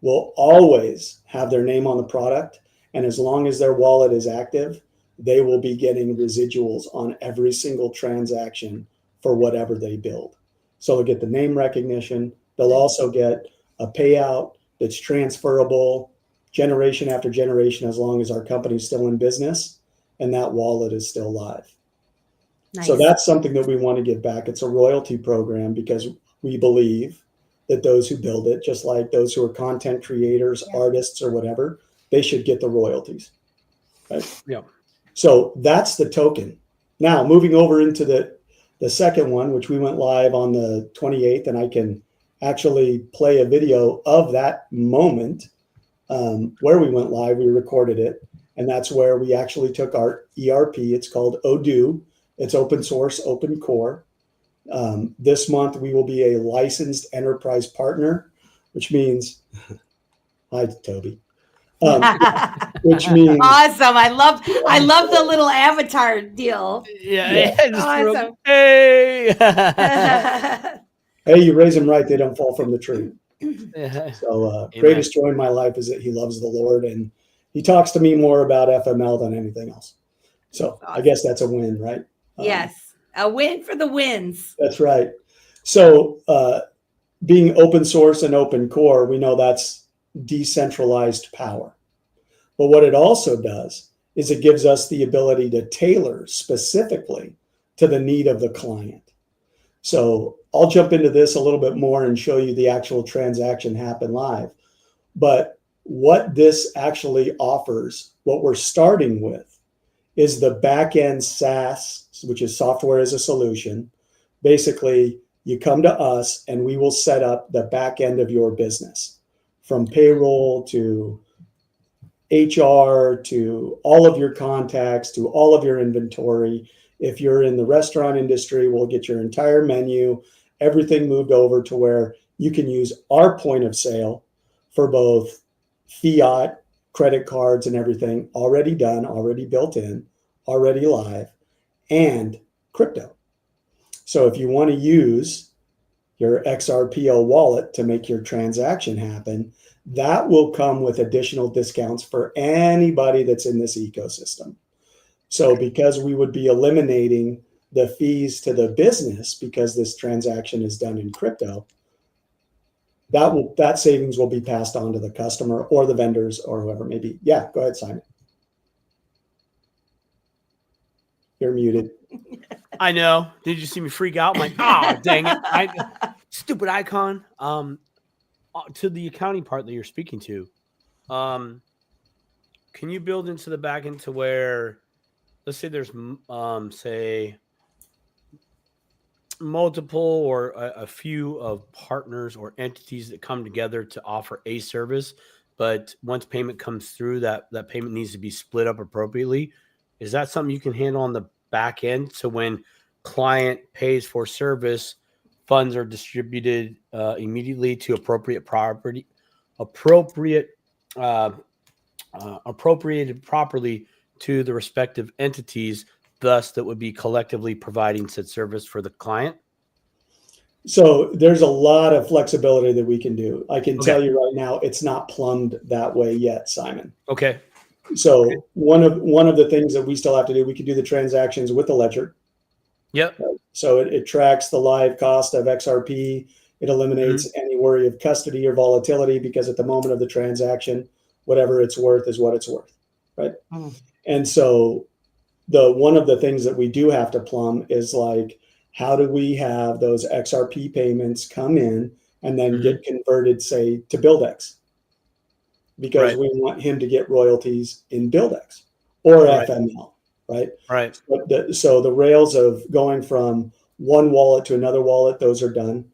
will always have their name on the product. And as long as their wallet is active, they will be getting residuals on every single transaction for whatever they build. So they'll get the name recognition. They'll also get a payout that's transferable generation after generation, as long as our company's still in business and that wallet is still live. Nice. So that's something that we want to give back. It's a royalty program because we believe that those who build it, just like those who are content creators, artists, or whatever, they should get the royalties. Right? Yeah. So that's the token. Now, moving over into the second one, which we went live on the 28th, and I can actually play a video of that moment where we went live. We recorded it, and that's where we actually took our ERP. It's called Odoo. It's open source, open core. This month, we will be a licensed enterprise partner, which means, hi, Toby. Which means awesome. I love the little avatar deal. Yeah. Awesome. Hey. Hey, you raise them right, they don't fall from the tree. So greatest joy in my life is that he loves the Lord, and he talks to me more about FML than anything else. So awesome. I guess that's a win, right? Yes, a win for the wins. That's right. So being open source and open core, we know that's decentralized power. But what it also does is it gives us the ability to tailor specifically to the need of the client. So I'll jump into this a little bit more and show you the actual transaction happen live. But what this actually offers, what we're starting with, is the back-end SaaS, which is software as a solution. Basically, you come to us and we will set up the back end of your business, from payroll to HR to all of your contacts to all of your inventory. If you're in the restaurant industry, we'll get your entire menu, everything moved over to where you can use our point of sale for both fiat, credit cards, and everything already done, already built in, already live, and crypto. So if you want to use your XRPL wallet to make your transaction happen, that will come with additional discounts for anybody that's in this ecosystem. So because we would be eliminating the fees to the business because this transaction is done in crypto, that savings will be passed on to the customer or the vendors or whoever it may be. Yeah, go ahead, Simon. You're muted. I know. Did you see me freak out? I'm like, oh, dang it. Stupid icon. To the accounting part that you're speaking to, can you build into the back end to where, let's say there's, say, multiple or a few of partners or entities that come together to offer a service, but once payment comes through, that payment needs to be split up appropriately. Is that something you can handle on the back end? So when client pays for service, funds are distributed immediately to appropriated properly to the respective entities, thus that would be collectively providing said service for the client? So there's a lot of flexibility that we can do. I can tell you right now, it's not plumbed that way yet, Simon. Okay. So one of the things that we still have to do, we can do the transactions with the ledger. Yep. So it tracks the live cost of XRP. It eliminates any worry of custody or volatility, because at the moment of the transaction, whatever it's worth is what it's worth, right? And so one of the things that we do have to plumb is like, how do we have those XRP payments come in and then get converted, say, to BuildX? Because we want him to get royalties in BuildX or FML, right? Right. So the rails of going from one wallet to another wallet, those are done.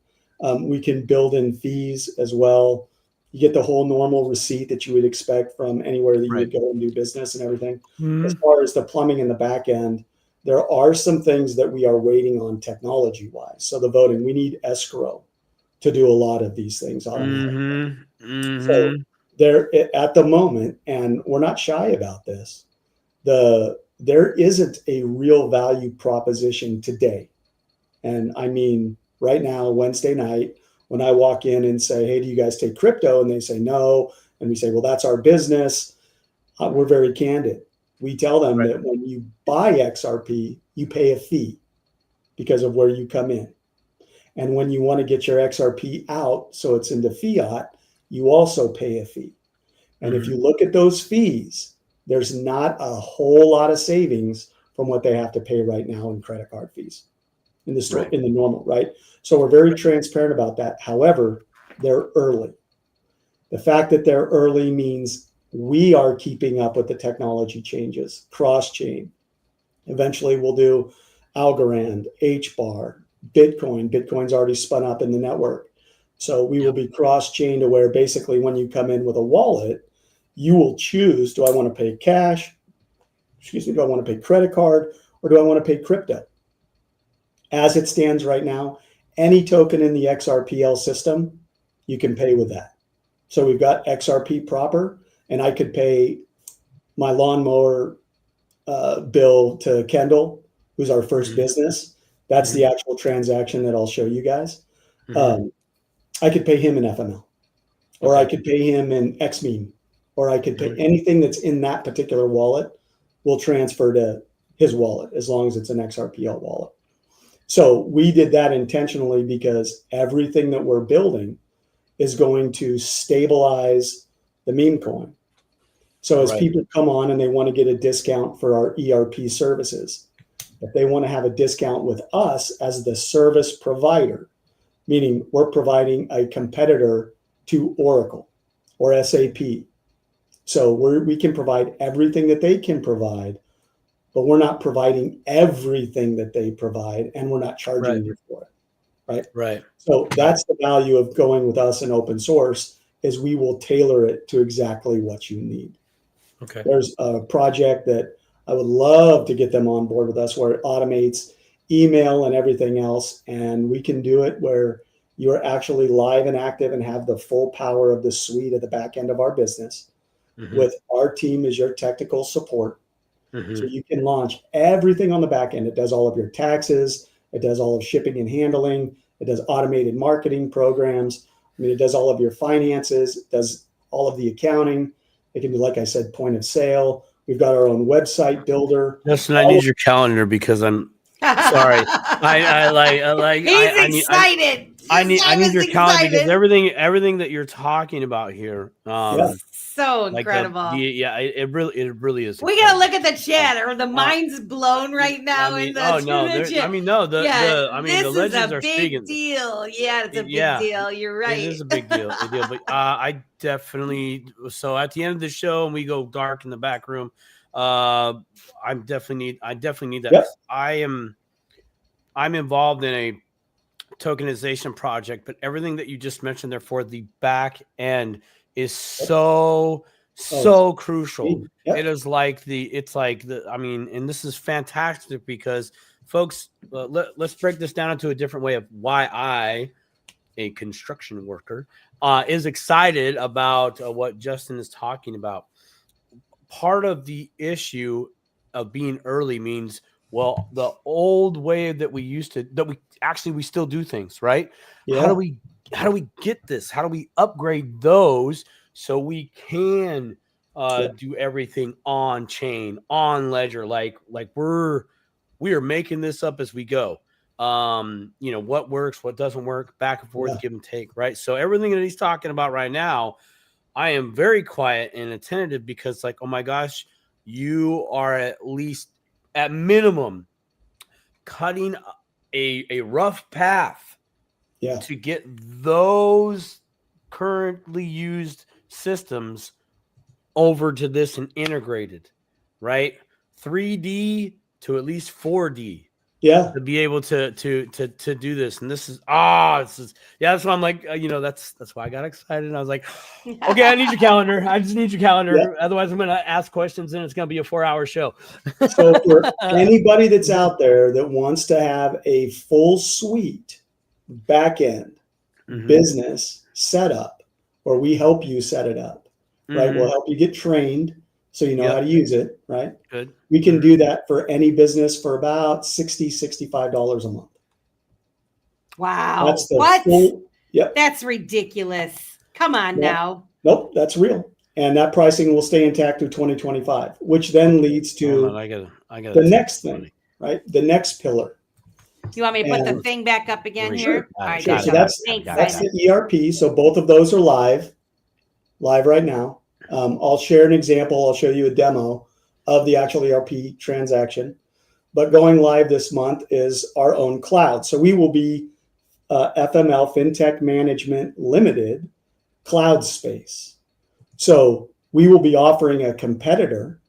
We can build in fees as well. You get the whole normal receipt that you would expect from anywhere that you would go and do business and everything. As far as the plumbing in the back end, there are some things that we are waiting on technology-wise. So the voting, we need escrow to do a lot of these things automatically. So there, at the moment, and we're not shy about this, there isn't a real value proposition today. And I mean, right now, Wednesday night, when I walk in and say, hey, do you guys take crypto? And they say no. And we say, well, that's our business. We're very candid. We tell them that when you buy XRP, you pay a fee because of where you come in. And when you want to get your XRP out, so it's into fiat, you also pay a fee. And if you look at those fees, there's not a whole lot of savings from what they have to pay right now in credit card fees in the store, in the normal, right? So we're very transparent about that. However, they're early. The fact that they're early means we are keeping up with the technology changes, cross-chain. Eventually we'll do Algorand, HBAR, Bitcoin. Bitcoin's already spun up in the network. So we will be cross-chain to where basically when you come in with a wallet, you will choose, do I want to pay cash? Do I want to pay credit card? Or do I want to pay crypto? As it stands right now, any token in the XRPL system, you can pay with that. So we've got XRP proper, and I could pay my lawnmower bill to Kendall, who's our first business. That's the actual transaction that I'll show you guys. I could pay him in FML, or I could pay him in XMeme, or I could pay anything that's in that particular wallet will transfer to his wallet as long as it's an XRPL wallet. So we did that intentionally because everything that we're building is going to stabilize the meme coin. So as people come on and they want to get a discount for our ERP services, if they want to have a discount with us as the service provider, meaning we're providing a competitor to Oracle or SAP. So we can provide everything that they can provide, but we're not providing everything that they provide, and we're not charging you for it. Right. So that's the value of going with us in open source, is we will tailor it to exactly what you need. There's a project that I would love to get them on board with us where it automates email and everything else. And we can do it where you're actually live and active and have the full power of the suite at the back end of our business with our team as your technical support. So you can launch everything on the back end. It does all of your taxes. It does all of shipping and handling. It does automated marketing programs. I mean, it does all of your finances. It does all of the accounting. It can do, like I said, point of sale. We've got our own website builder. Justin, I need your calendar because I'm sorry. He's excited. I need your calendar because everything that you're talking about here. So incredible. It really is. We gotta look at the chat, or the mind's blown right now. This the legends are speaking. Deal. Yeah, it's a big deal. You're right. It is a big deal. But I definitely. So at the end of the show, and we go dark in the back room. I definitely need that. Yep. I'm involved in a tokenization project, but everything that you just mentioned there for the back end is so crucial. Yep. It is like and this is fantastic because folks, let's break this down into a different way of why I, a construction worker, is excited about what Justin is talking about. Part of the issue of being early means, well, the old way that we still do things, right? Yeah. How do we get this? How do we upgrade those so we can do everything on chain, on ledger? Like we are making this up as we go. What works, what doesn't work, back and forth, give and take, right? So everything that he's talking about right now, I am very quiet and attentive because, like, oh my gosh, you are at minimum cutting a rough path to get those currently used systems over to this and integrated, right? 3D to at least 4D. Yeah. To be able to do this. And this is that's why I'm like, that's why I got excited. And I was like, okay, I need your calendar. I just need your calendar. Yeah. Otherwise I'm going to ask questions and it's going to be a 4-hour show. So for anybody that's out there that wants to have a full suite back-end business setup, or we help you set it up, right? We'll help you get trained so you know how to use it, right? Good. We can do that for any business for about $60, $65 a month. Wow. That's the full, That's ridiculous. Come on now. Nope, that's real. And that pricing will stay intact through 2025, which then leads to the next thing, right? The next pillar. You want me to put the thing back up again here? All right, sure. So that's the ERP. So both of those are live right now. I'll share an example. I'll show you a demo of the actual ERP transaction. But going live this month is our own cloud. So we will be FML, Fintech Management Limited, cloud space. So we will be offering a competitor,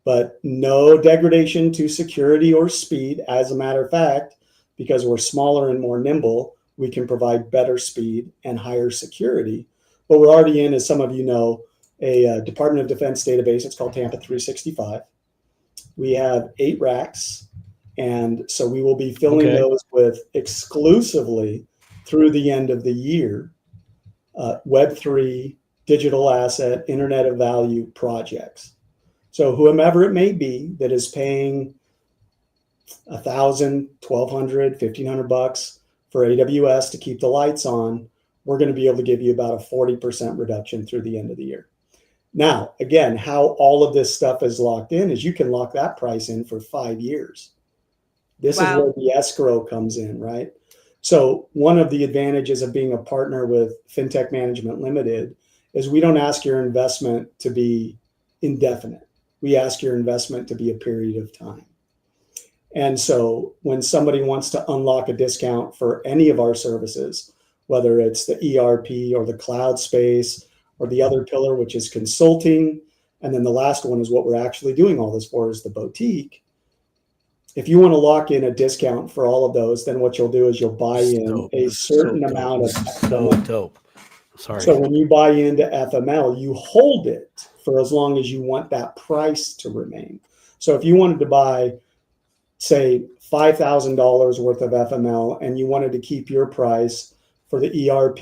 but no degradation to security or speed. As a matter of fact, because we're smaller and more nimble, we can provide better speed and higher security. But we're already in, as some of you know, a Department of Defense database. It's called Tampa 365. We have 8 racks. And so we will be filling those with exclusively through the end of the year, Web3, digital asset, Internet of Value projects. So whomever it may be that is paying $1,000, $1,200, $1,500 for AWS to keep the lights on, we're going to be able to give you about a 40% reduction through the end of the year. Now, again, how all of this stuff is locked in is you can lock that price in for 5 years. This is where the escrow comes in, right? So one of the advantages of being a partner with Fintech Management Limited is we don't ask your investment to be indefinite. We ask your investment to be a period of time. And so when somebody wants to unlock a discount for any of our services, whether it's the ERP or the cloud space or the other pillar, which is consulting, and then the last one is what we're actually doing all this for, is the boutique. If you want to lock in a discount for all of those, then what you'll do is you'll buy in a certain amount of FML. So when you buy into FML, you hold it for as long as you want that price to remain. So if you wanted to buy, say, $5,000 worth of FML and you wanted to keep your price for the ERP,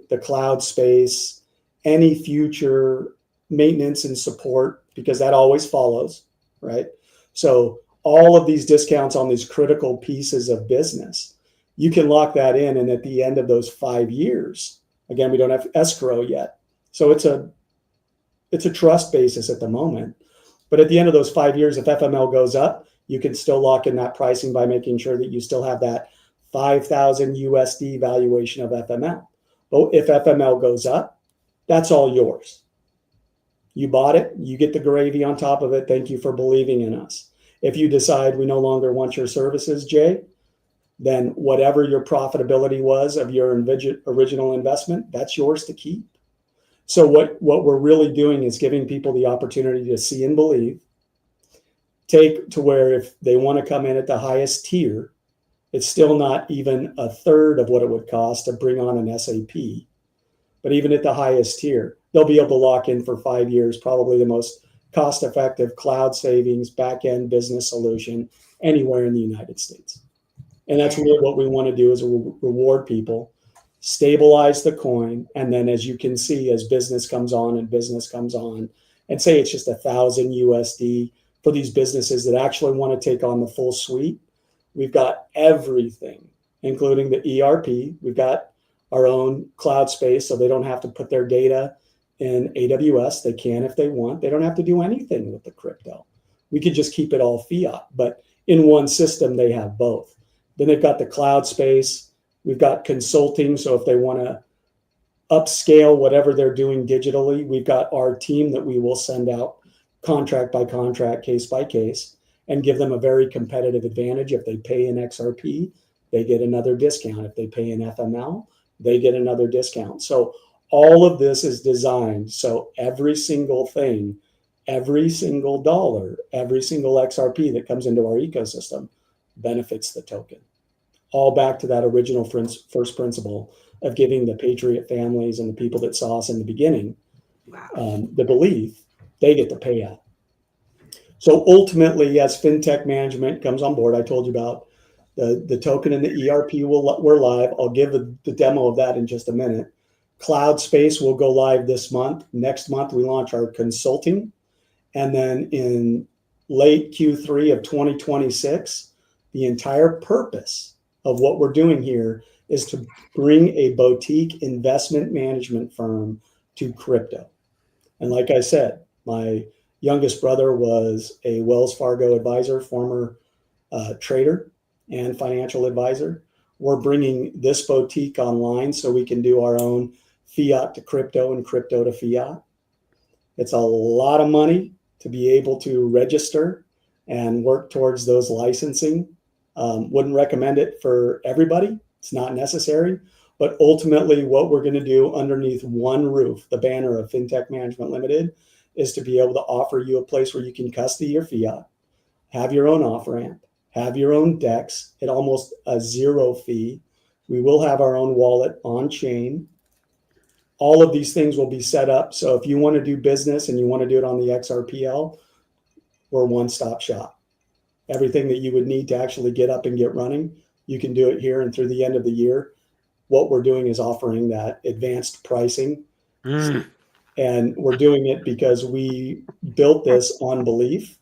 the cloud space, any future maintenance and support, because that always follows, right? So all of these discounts on these critical pieces of business, you can lock that in. And at the end of those 5 years, again, we don't have escrow yet. So it's a trust basis at the moment. But at the end of those 5 years, if FML goes up, you can still lock in that pricing by making sure that you still have that 5,000 USD valuation of FML. But if FML goes up, that's all yours. You bought it, you get the gravy on top of it. Thank you for believing in us. If you decide we no longer want your services, Jay, then whatever your profitability was of your original investment, that's yours to keep. So what we're really doing is giving people the opportunity to see and believe, take to where if they want to come in at the highest tier, it's still not even a third of what it would cost to bring on an SAP. But even at the highest tier, they'll be able to lock in for 5 years, probably the most cost-effective cloud savings, back-end business solution anywhere in the United States. And that's really what we want to do, is reward people, stabilize the coin. And then as you can see, as business comes on, and say it's just 1,000 USD for these businesses that actually want to take on the full suite, we've got everything, including the ERP. We've got our own cloud space, so they don't have to put their data in AWS. They can if they want. They don't have to do anything with the crypto. We could just keep it all fiat, but in one system, they have both. Then they've got the cloud space. We've got consulting. So if they want to upscale whatever they're doing digitally, we've got our team that we will send out contract by contract, case by case, and give them a very competitive advantage. If they pay in XRP, they get another discount. If they pay an FML, they get another discount. So all of this is designed so every single thing, every single dollar, every single XRP that comes into our ecosystem benefits the token. All back to that original first principle of giving the patriot families and the people that saw us in the beginning the belief they get the payout. So ultimately, as FinTech Management comes on board, I told you about the token and the ERP we're live. I'll give the demo of that in just a minute. Cloud Space will go live this month. Next month, we launch our consulting. And then in late Q3 of 2026, the entire purpose of what we're doing here is to bring a boutique investment management firm to crypto. And like I said, my youngest brother was a Wells Fargo advisor, former trader and financial advisor. We're bringing this boutique online so we can do our own fiat to crypto and crypto to fiat. It's a lot of money to be able to register and work towards those licensing. Wouldn't recommend it for everybody. It's not necessary. But ultimately, what we're going to do underneath one roof, the banner of Fintech Management Limited, is to be able to offer you a place where you can custody your fiat, have your own off-ramp, have your own DEX at almost a zero fee. We will have our own wallet on chain. All of these things will be set up. So if you want to do business and you want to do it on the XRPL, we're one-stop shop. Everything that you would need to actually get up and get running, you can do it here. And through the end of the year, what we're doing is offering that advanced pricing. And we're doing it because we built this on belief.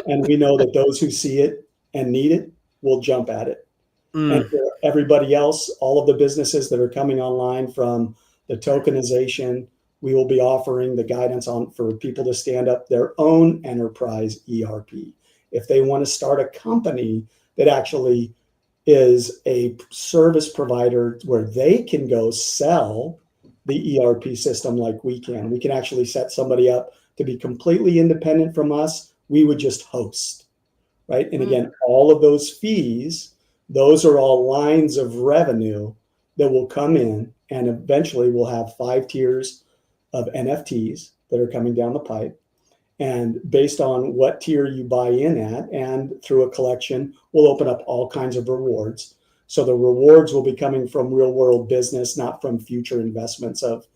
And we know that those who see it and need it will jump at it. And for everybody else, all of the businesses that are coming online from the tokenization, we will be offering the guidance on for people to stand up their own enterprise ERP. If they want to start a company that actually is a service provider where they can go sell the ERP system like we can actually set somebody up to be completely independent from us. We would just host, right? And again, all of those fees, those are all lines of revenue that will come in, and eventually we'll have 5 tiers of NFTs that are coming down the pipe. And based on what tier you buy in at and through a collection, we'll open up all kinds of rewards. So the rewards will be coming from real world business, not from future investments of,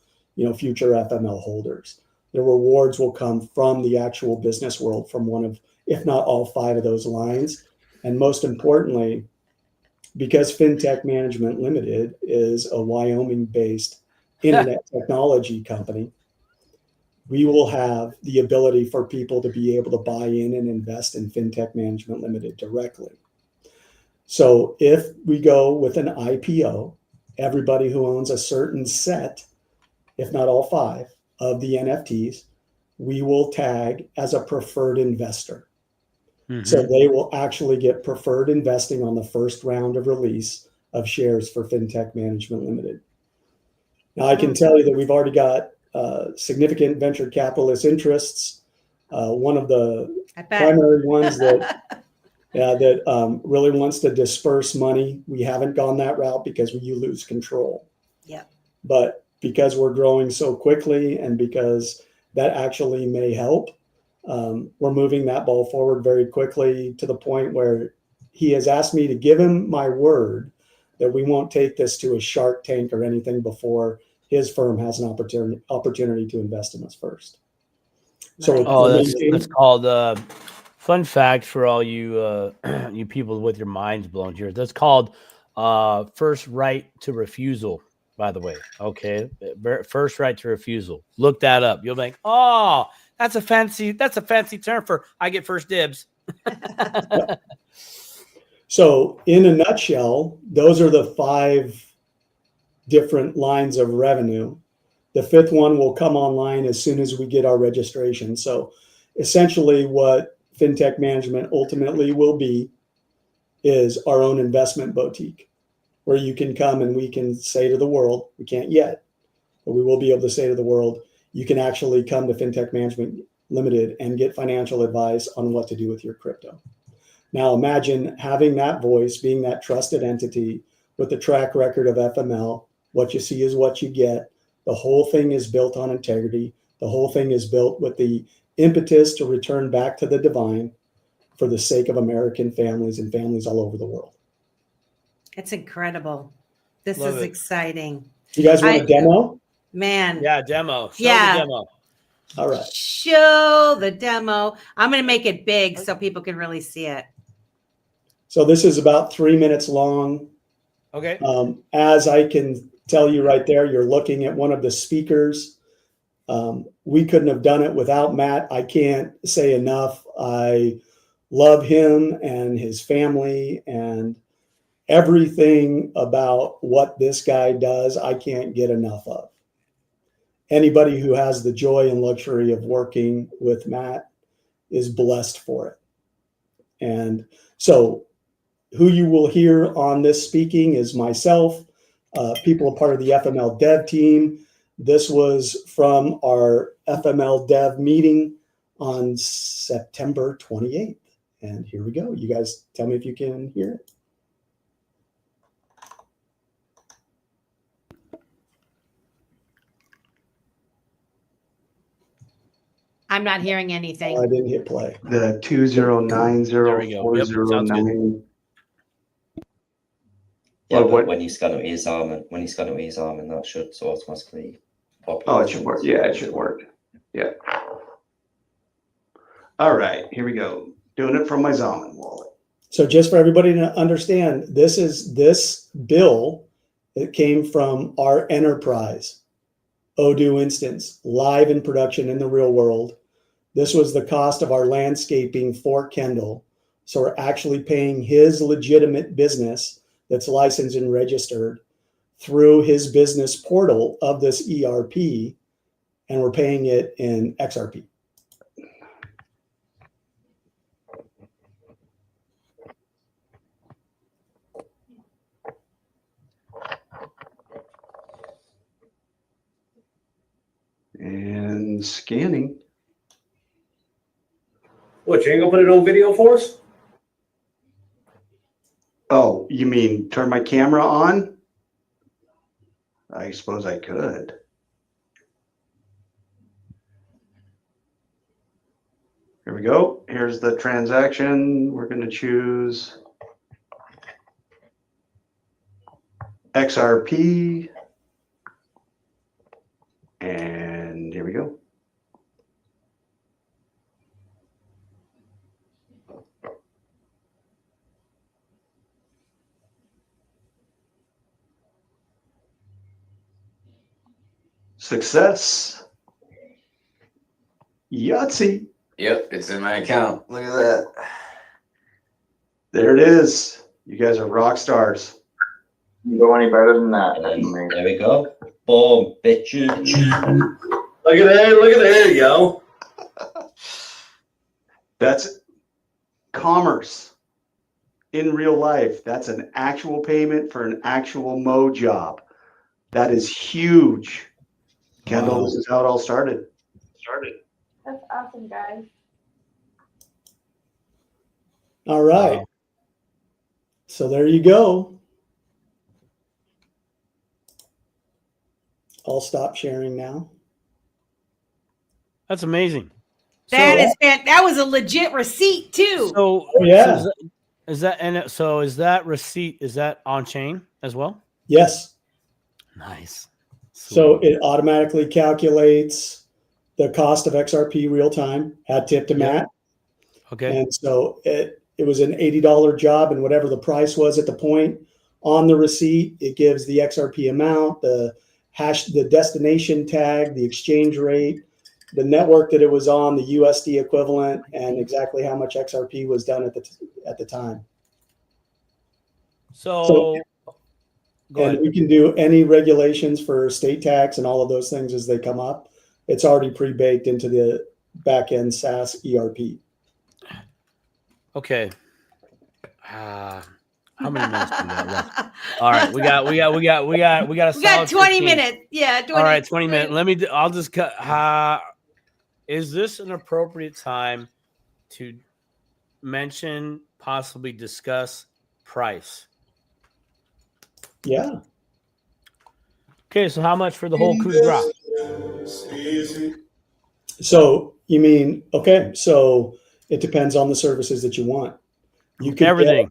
future FML holders. The rewards will come from the actual business world, from one of, if not all 5 of those lines. And most importantly, because Fintech Management Limited is a Wyoming-based internet technology company, we will have the ability for people to be able to buy in and invest in Fintech Management Limited directly. So if we go with an IPO, everybody who owns a certain set, if not all 5 of the NFTs, we will tag as a preferred investor. So they will actually get preferred investing on the first round of release of shares for Fintech Management Limited. Now, I can tell you that we've already got significant venture capitalist interests. One of the primary ones that really wants to disperse money. We haven't gone that route because you lose control. Yeah. But because we're growing so quickly and because that actually may help, we're moving that ball forward very quickly to the point where he has asked me to give him my word that we won't take this to a Shark Tank or anything before his firm has an opportunity to invest in us first. So that's called fun fact for all you you people with your minds blown here. That's called first right to refusal, by the way. Okay, first right to refusal. Look that up. You'll think, oh, that's a fancy term for I get first dibs. So in a nutshell, those are the 5 different lines of revenue. The 5th one will come online as soon as we get our registration. So essentially what Fintech Management ultimately will be is our own investment boutique, where you can come and we can say to the world, we can't yet, but we will be able to say to the world, you can actually come to Fintech Management Limited and get financial advice on what to do with your crypto. Now imagine having that voice, being that trusted entity with the track record of FML. What you see is what you get. The whole thing is built on integrity. The whole thing is built with the impetus to return back to the divine for the sake of American families and families all over the world. It's incredible. This Love is it. exciting. You guys want a demo? Man. Yeah, demo. Show Yeah. the demo. All right. Show the demo. I'm going to make it big so people can really see it. So this is about 3 minutes long. Okay. As I can tell you right there, you're looking at one of the speakers. We couldn't have done it without Matt. I can't say enough. I love him and his family and everything about what this guy does. I can't get enough of. Anybody who has the joy and luxury of working with Matt is blessed for it. And so who you will hear on this speaking is myself, people part of the FML dev team. This was from our FML dev meeting on September 28th. And here we go. You guys tell me if you can hear it. I'm not hearing anything. Oh, I didn't hit play. The 2090409. Yeah, Well, but when you scan it his arm, and that should automatically pop. Oh, it should work. Yeah, it should work. Yeah. All right, here we go. Doing it from my Zalman wallet. So just for everybody to understand, this bill, it came from our enterprise Odoo instance, live in production in the real world. This was the cost of our landscaping for Kendall. So we're actually paying his legitimate business that's licensed and registered through his business portal of this ERP, and we're paying it in XRP. And scanning. What, you ain't gonna put it on video for us? Oh, you mean turn my camera on? I suppose I could. Here we go. Here's the transaction. We're going to choose XRP. And here we go. Success. Yahtzee. Yep, it's in my account. Look at that. There it is. You guys are rock stars. You go any better than that. There we go. Boom, bitches. Look at that. Look at there you go. That's commerce in real life. That's an actual payment for an actual Mo job. That is huge. Kendall, Wow. This is how it all started. That's awesome, guys. All right. Wow. So there you go. I'll stop sharing now. That's amazing. That was a legit receipt too. So yeah. So is that receipt, is that on chain as well? Yes. Nice. Sweet. So it automatically calculates the cost of XRP real time, hat tip to Matt. Okay. And so it was an $80 job, and whatever the price was at the point on the receipt, it gives the XRP amount, the hash, the destination tag, the exchange rate, the network that it was on, the USD equivalent, and exactly how much XRP was done at the time. So go and ahead. we can do any regulations for state tax and all of those things as they come up. It's already pre-baked into the back-end SaaS ERP. Okay. How many minutes do we got left? All right, we got a We got solid 20 15. minutes. Yeah, 20. All right, 20 minutes. I'll just cut. Is this an appropriate time to mention possibly discuss price? Yeah. Okay, so how much for the whole coup de grace? So you mean, okay, so it depends on the services that you want. You could everything,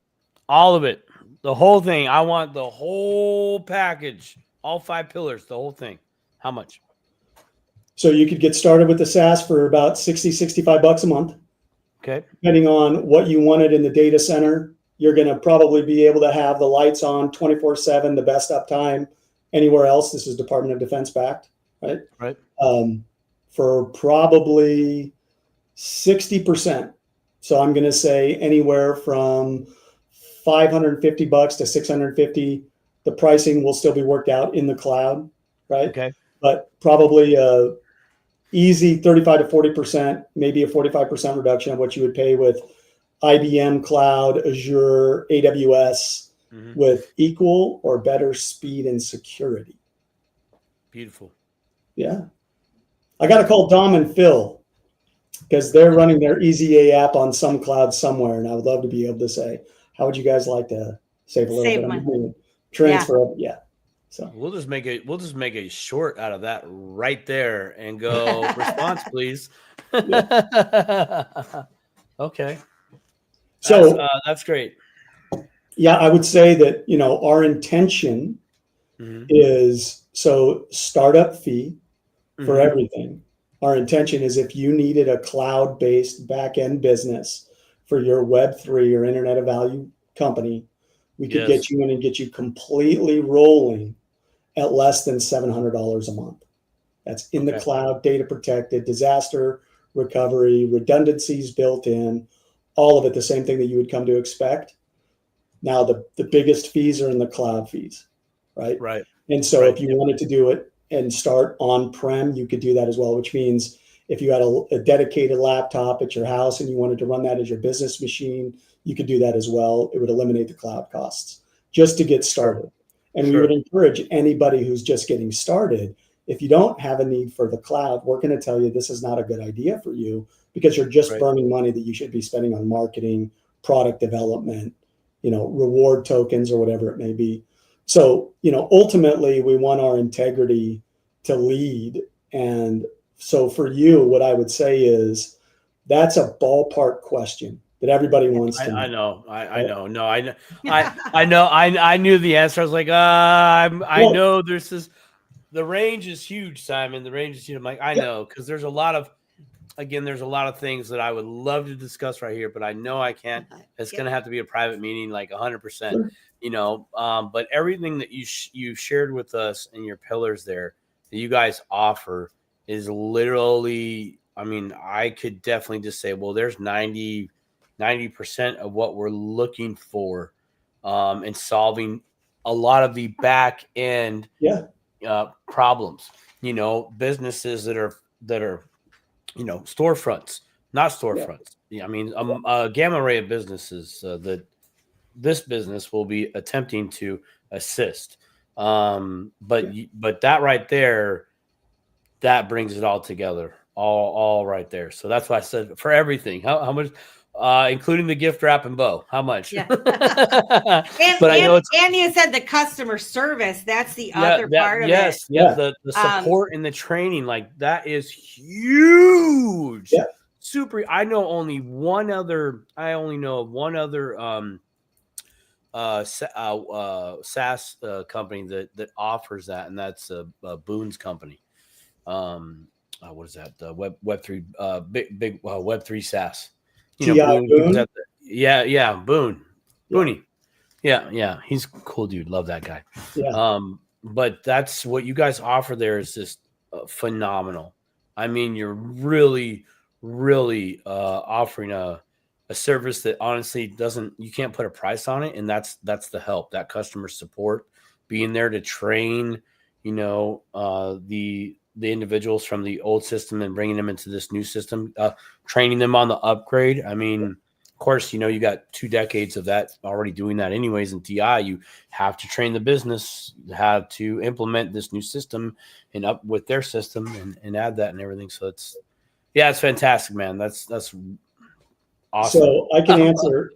all of it, the whole thing. I want the whole package, all 5 pillars, the whole thing. How much? So you could get started with the SaaS for about 60, 65 bucks a month. Okay. Depending on what you wanted in the data center, you're going to probably be able to have the lights on 24/7, the best uptime anywhere else. This is Department of Defense backed, right? Right. For probably 60%. So I'm going to say anywhere from 550 bucks to 650. The pricing will still be worked out in the cloud, right? Okay. But probably easy 35 to 40%, maybe a 45% reduction of what you would pay with IBM Cloud, Azure, AWS, with equal or better speed and security. Beautiful. Yeah. I got to call Dom and Phil because they're running their EZA app on some cloud somewhere. And I would love to be able to say, how would you guys like to save a little bit of money? Transfer. Yeah. So we'll just make a short out of that right there and go response, please. Okay. So that's great. Yeah, I would say that, our intention is, so startup fee for everything. Our intention is if you needed a cloud-based back-end business for your Web3 or Internet of Value company, we could get you in and get you completely rolling at less than $700 a month. That's in the cloud, data protected, disaster recovery, redundancies built in, all of it, the same thing that you would come to expect. Now, the biggest fees are in the cloud fees, right? Right. And so if you wanted to do it and start on-prem, you could do that as well, which means if you had a dedicated laptop at your house and you wanted to run that as your business machine, you could do that as well. It would eliminate the cloud costs just to get started. And we would encourage anybody who's just getting started, if you don't have a need for the cloud, we're going to tell you this is not a good idea for you because you're just burning money that you should be spending on marketing, product development, reward tokens or whatever it may be. So, ultimately we want our integrity to lead. And so for you, what I would say is that's a ballpark question that everybody wants to know. I know. I know. No, I know. I know. I knew the answer. I was like, I know there's this. The range is huge, Simon. The range is huge. I'm like, I know, because there's a lot of things that I would love to discuss right here, but I know I can't. It's going to have to be a private meeting, like 100%. But everything that you shared with us and your pillars there that you guys offer is literally. I mean, I could definitely just say, well, there's 90% of what we're looking for, and solving a lot of the back end problems. Businesses that are storefronts, not storefronts. I mean, a gamma ray of businesses that this business will be attempting to assist. But that right there, that brings it all together. All right there. So that's why I said for everything. How much, including the gift wrap and bow? How much? Yeah. And you said the customer service. That's the other part of it. Yes. The support and the training, like that is huge. Yeah. Super. I know only one other. SaaS company that offers that, and that's Boone's company. What is that? Web3, big Web3 SaaS. Boone. Boone? Boone. Booney. Yeah. He's a cool dude. Love that guy. Yeah. But that's what you guys offer there is just phenomenal. I mean, you're really, really offering a service that honestly you can't put a price on it. And that's the help, that customer support, being there to train, the individuals from the old system and bringing them into this new system, training them on the upgrade. I mean, of course, you got 2 decades of that already doing that anyways. In TI, you have to train the business, have to implement this new system and up with their system and add that and everything. So it's fantastic, man. That's awesome. So I can answer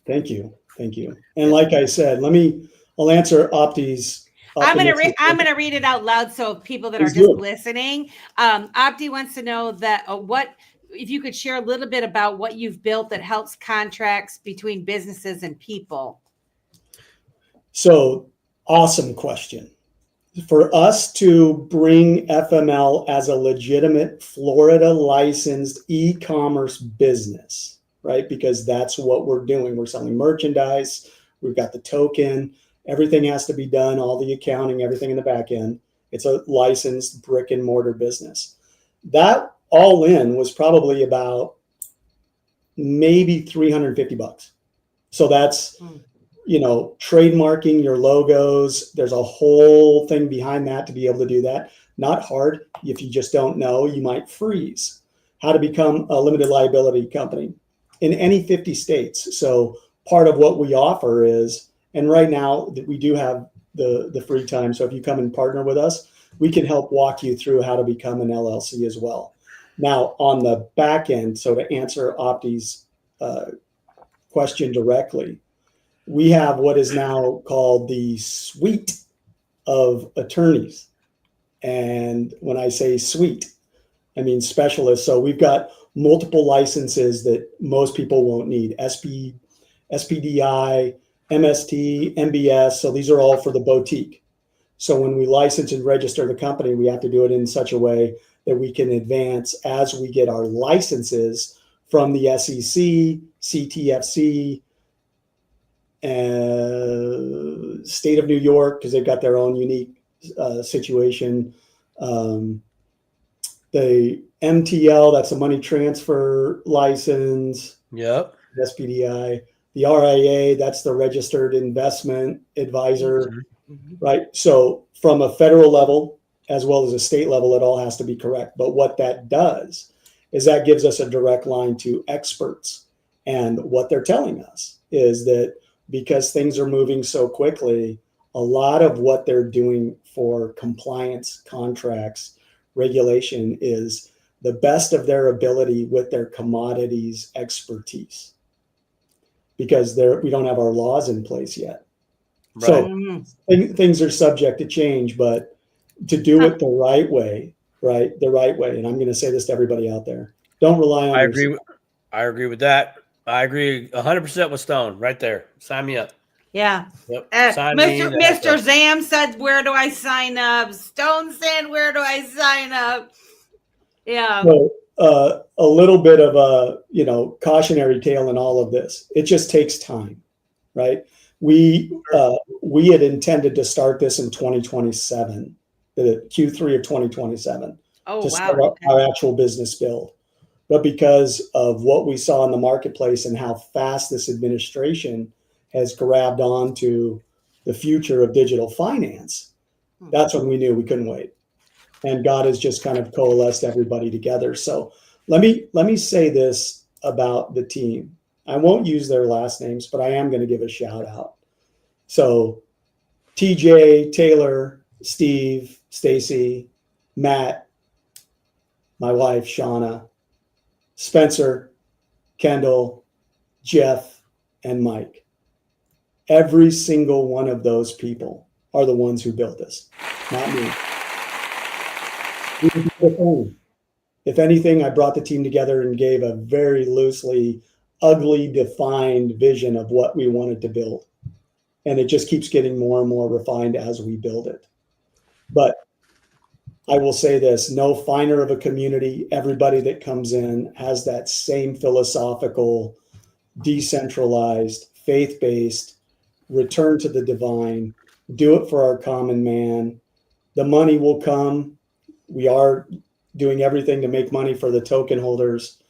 Thank you. Thank you. And like I said, I'll answer Opti's. I'm gonna read it out loud so people that are just listening. Opti wants to know that if you could share a little bit about what you've built that helps contracts between businesses and people. So awesome question. For us to bring FML as a legitimate Florida licensed e-commerce business, right? Because that's what we're doing. We're selling merchandise. We've got the token. Everything has to be done, all the accounting, everything in the back end. It's a licensed brick and mortar business. That all in was probably about maybe $350. So that's, trademarking your logos. There's a whole thing behind that to be able to do that. Not hard. If you just don't know, you might freeze. How to become a limited liability company in any 50 states. So part of what we offer is, and right now we do have the free time. So if you come and partner with us, we can help walk you through how to become an LLC as well. Now on the back end, so to answer Opti's question directly, we have what is now called the suite of attorneys. And when I say suite, I mean specialists. So we've got multiple licenses that most people won't need. SPDI, MST, MBS. So these are all for the boutique. So when we license and register the company, we have to do it in such a way that we can advance as we get our licenses from the SEC, CTFC, State of New York, because they've got their own unique situation. The MTL, that's a money transfer license. Yep. SPDI. The RIA, that's the registered investment advisor, right? So from a federal level, as well as a state level, it all has to be correct. But what that does is that gives us a direct line to experts. And what they're telling us is that because things are moving so quickly, a lot of what they're doing for compliance, contracts, regulation is the best of their ability with their commodities expertise, because we don't have our laws in place yet. Right. So things are subject to change, but to do it the right way, right? The right way. And I'm going to say this to everybody out there. Don't rely on I agree with that. I agree 100% with Stone right there. Sign me up. Yeah. Yep. Mr. Zam said, where do I sign up? Stone said, where do I sign up? Yeah. So, a little bit of a, cautionary tale in all of this. It just takes time, right? We had intended to start this in 2027, the Q3 of 2027, to start our actual business build. But because of what we saw in the marketplace and how fast this administration has grabbed on to the future of digital finance, that's when we knew we couldn't wait. And God has just kind of coalesced everybody together. So let me say this about the team. I won't use their last names, but I am going to give a shout out. So TJ, Taylor, Steve, Stacy, Matt, my wife, Shauna, Spencer, Kendall, Jeff, and Mike. Every single one of those people are the ones who built this, not me. If anything, I brought the team together and gave a very loosely, ugly, defined vision of what we wanted to build. And it just keeps getting more and more refined as we build it. But I will say this, no finer of a community. Everybody that comes in has that same philosophical, decentralized, faith-based, return to the divine, do it for our common man. The money will come. We are doing everything to make money for the token holders.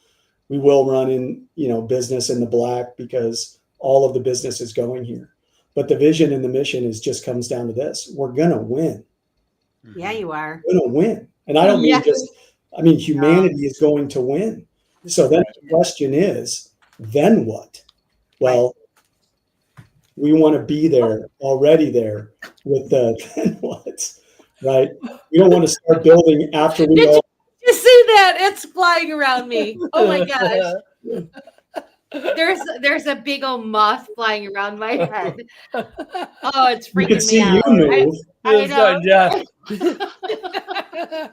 We will run in, business in the black because all of the business is going here. But the vision and the mission just comes down to this. We're going to win. Yeah, you are. We're going to win. And I don't mean humanity is going to win. So then the question is, then what? Well, we want to be there, already there with the then what, right? We don't want to start building after we all. You see that? It's flying around me. Oh my gosh. There's a big old moth flying around my head. Oh, it's freaking You can see me you out. move. I know.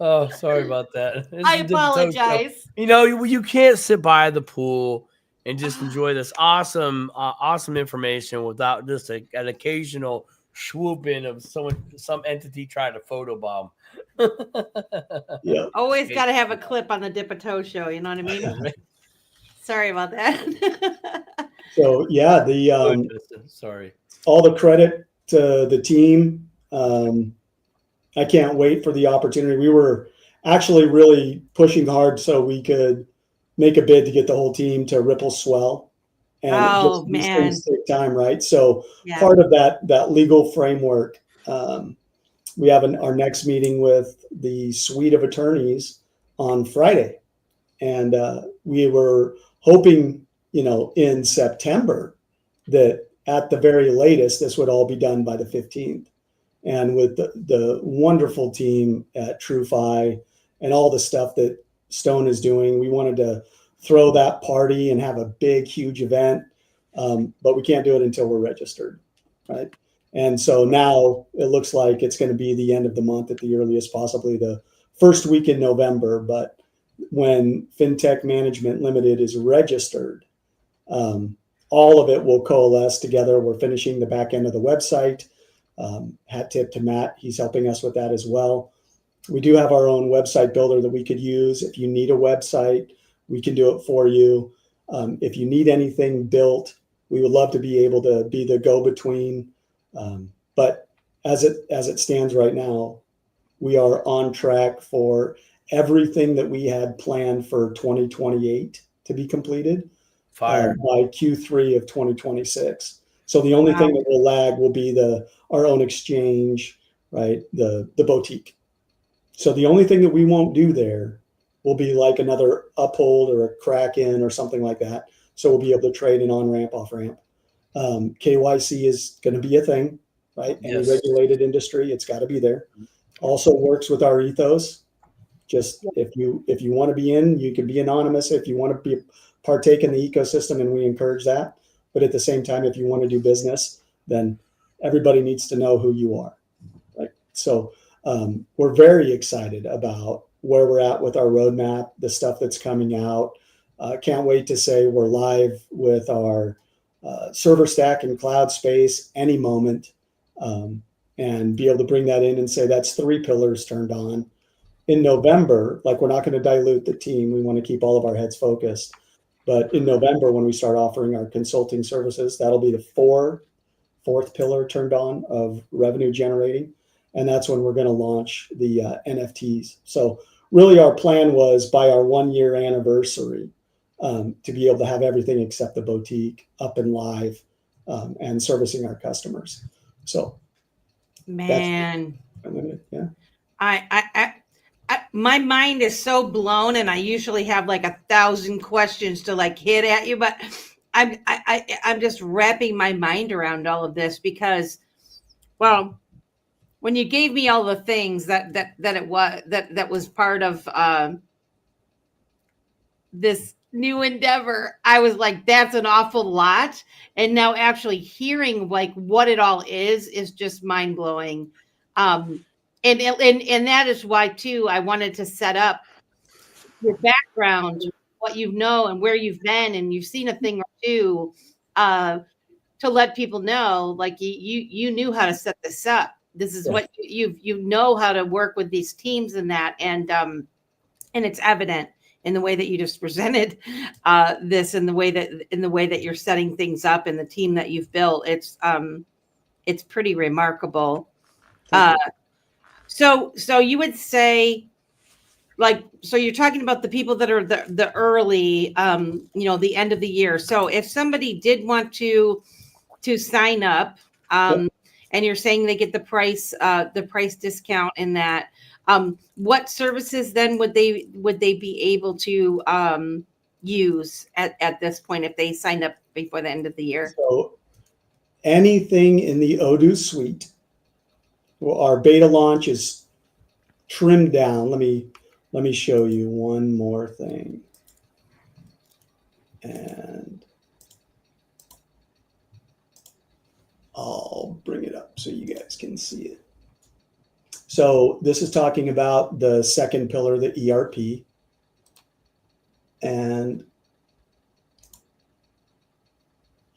Oh, sorry about that. I apologize. You know, you can't sit by the pool and just enjoy this awesome information without just an occasional swoop in of some entity trying to photobomb. Yeah. Always got to have a clip on the Dip a Toe show. You know what I mean? Sorry about that. So yeah, sorry. All the credit to the team. I can't wait for the opportunity. We were actually really pushing hard so we could make a bid to get the whole team to Ripple Swell. And these things take time, right? So part of that legal framework, we have our next meeting with the suite of attorneys on Friday. And we were hoping, in September that at the very latest, this would all be done by the 15th. And with the wonderful team at TrueFi and all the stuff that Stone is doing, we wanted to throw that party and have a big, huge event. But we can't do it until we're registered, right? And so now it looks like it's going to be the end of the month at the earliest, possibly the first week in November. But when Fintech Management Limited is registered, all of it will coalesce together. We're finishing the back end of the website. Hat tip to Matt. He's helping us with that as well. We do have our own website builder that we could use. If you need a website, we can do it for you. If you need anything built, we would love to be able to be the go-between. But as it stands right now, we are on track for everything that we had planned for 2028 to be completed by Q3 of 2026. So the only thing that will lag will be our own exchange, right? The boutique. So the only thing that we won't do there will be like another Uphold or a Kraken or something like that. So we'll be able to trade an on-ramp, off-ramp. KYC is going to be a thing, right? Any regulated industry, it's got to be there. Also works with our ethos. Just if you want to be in, you can be anonymous. If you want to partake in the ecosystem, and we encourage that. But at the same time, if you want to do business, then everybody needs to know who you are, right? So we're very excited about where we're at with our roadmap, the stuff that's coming out. Can't wait to say we're live with our server stack and cloud space any moment, and be able to bring that in and say that's 3 pillars turned on. In November, like, we're not going to dilute the team. We want to keep all of our heads focused. But in November, when we start offering our consulting services, that'll be the fourth pillar turned on of revenue generating. And that's when we're going to launch the NFTs. So really our plan was by our 1-year anniversary to be able to have everything except the boutique up and live and servicing our customers. So man, yeah. My mind is so blown, and I usually have like 1,000 questions to like hit at you, but I'm just wrapping my mind around all of this because, well, when you gave me all the things that was part of this new endeavor, I was like, that's an awful lot. And now actually hearing like what it all is just mind blowing. And that is why too, I wanted to set up your background, what you know and where you've been, and you've seen a thing or two, to let people know, like you knew how to set this up. This is what you know how to work with these teams and that, and it's evident in the way that you just presented this, in the way that you're setting things up, and the team that you've built. It's pretty remarkable. So you would say, like, so you're talking about the people that are the early, the end of the year. So if somebody did want to sign up, and you're saying they get the price discount in that, what services then would they be able to use at this point if they signed up before the end of the year? So anything in the Odoo suite. Well, our beta launch is trimmed down. Let me show you one more thing. And I'll bring it up so you guys can see it. So this is talking about the second pillar, the ERP. And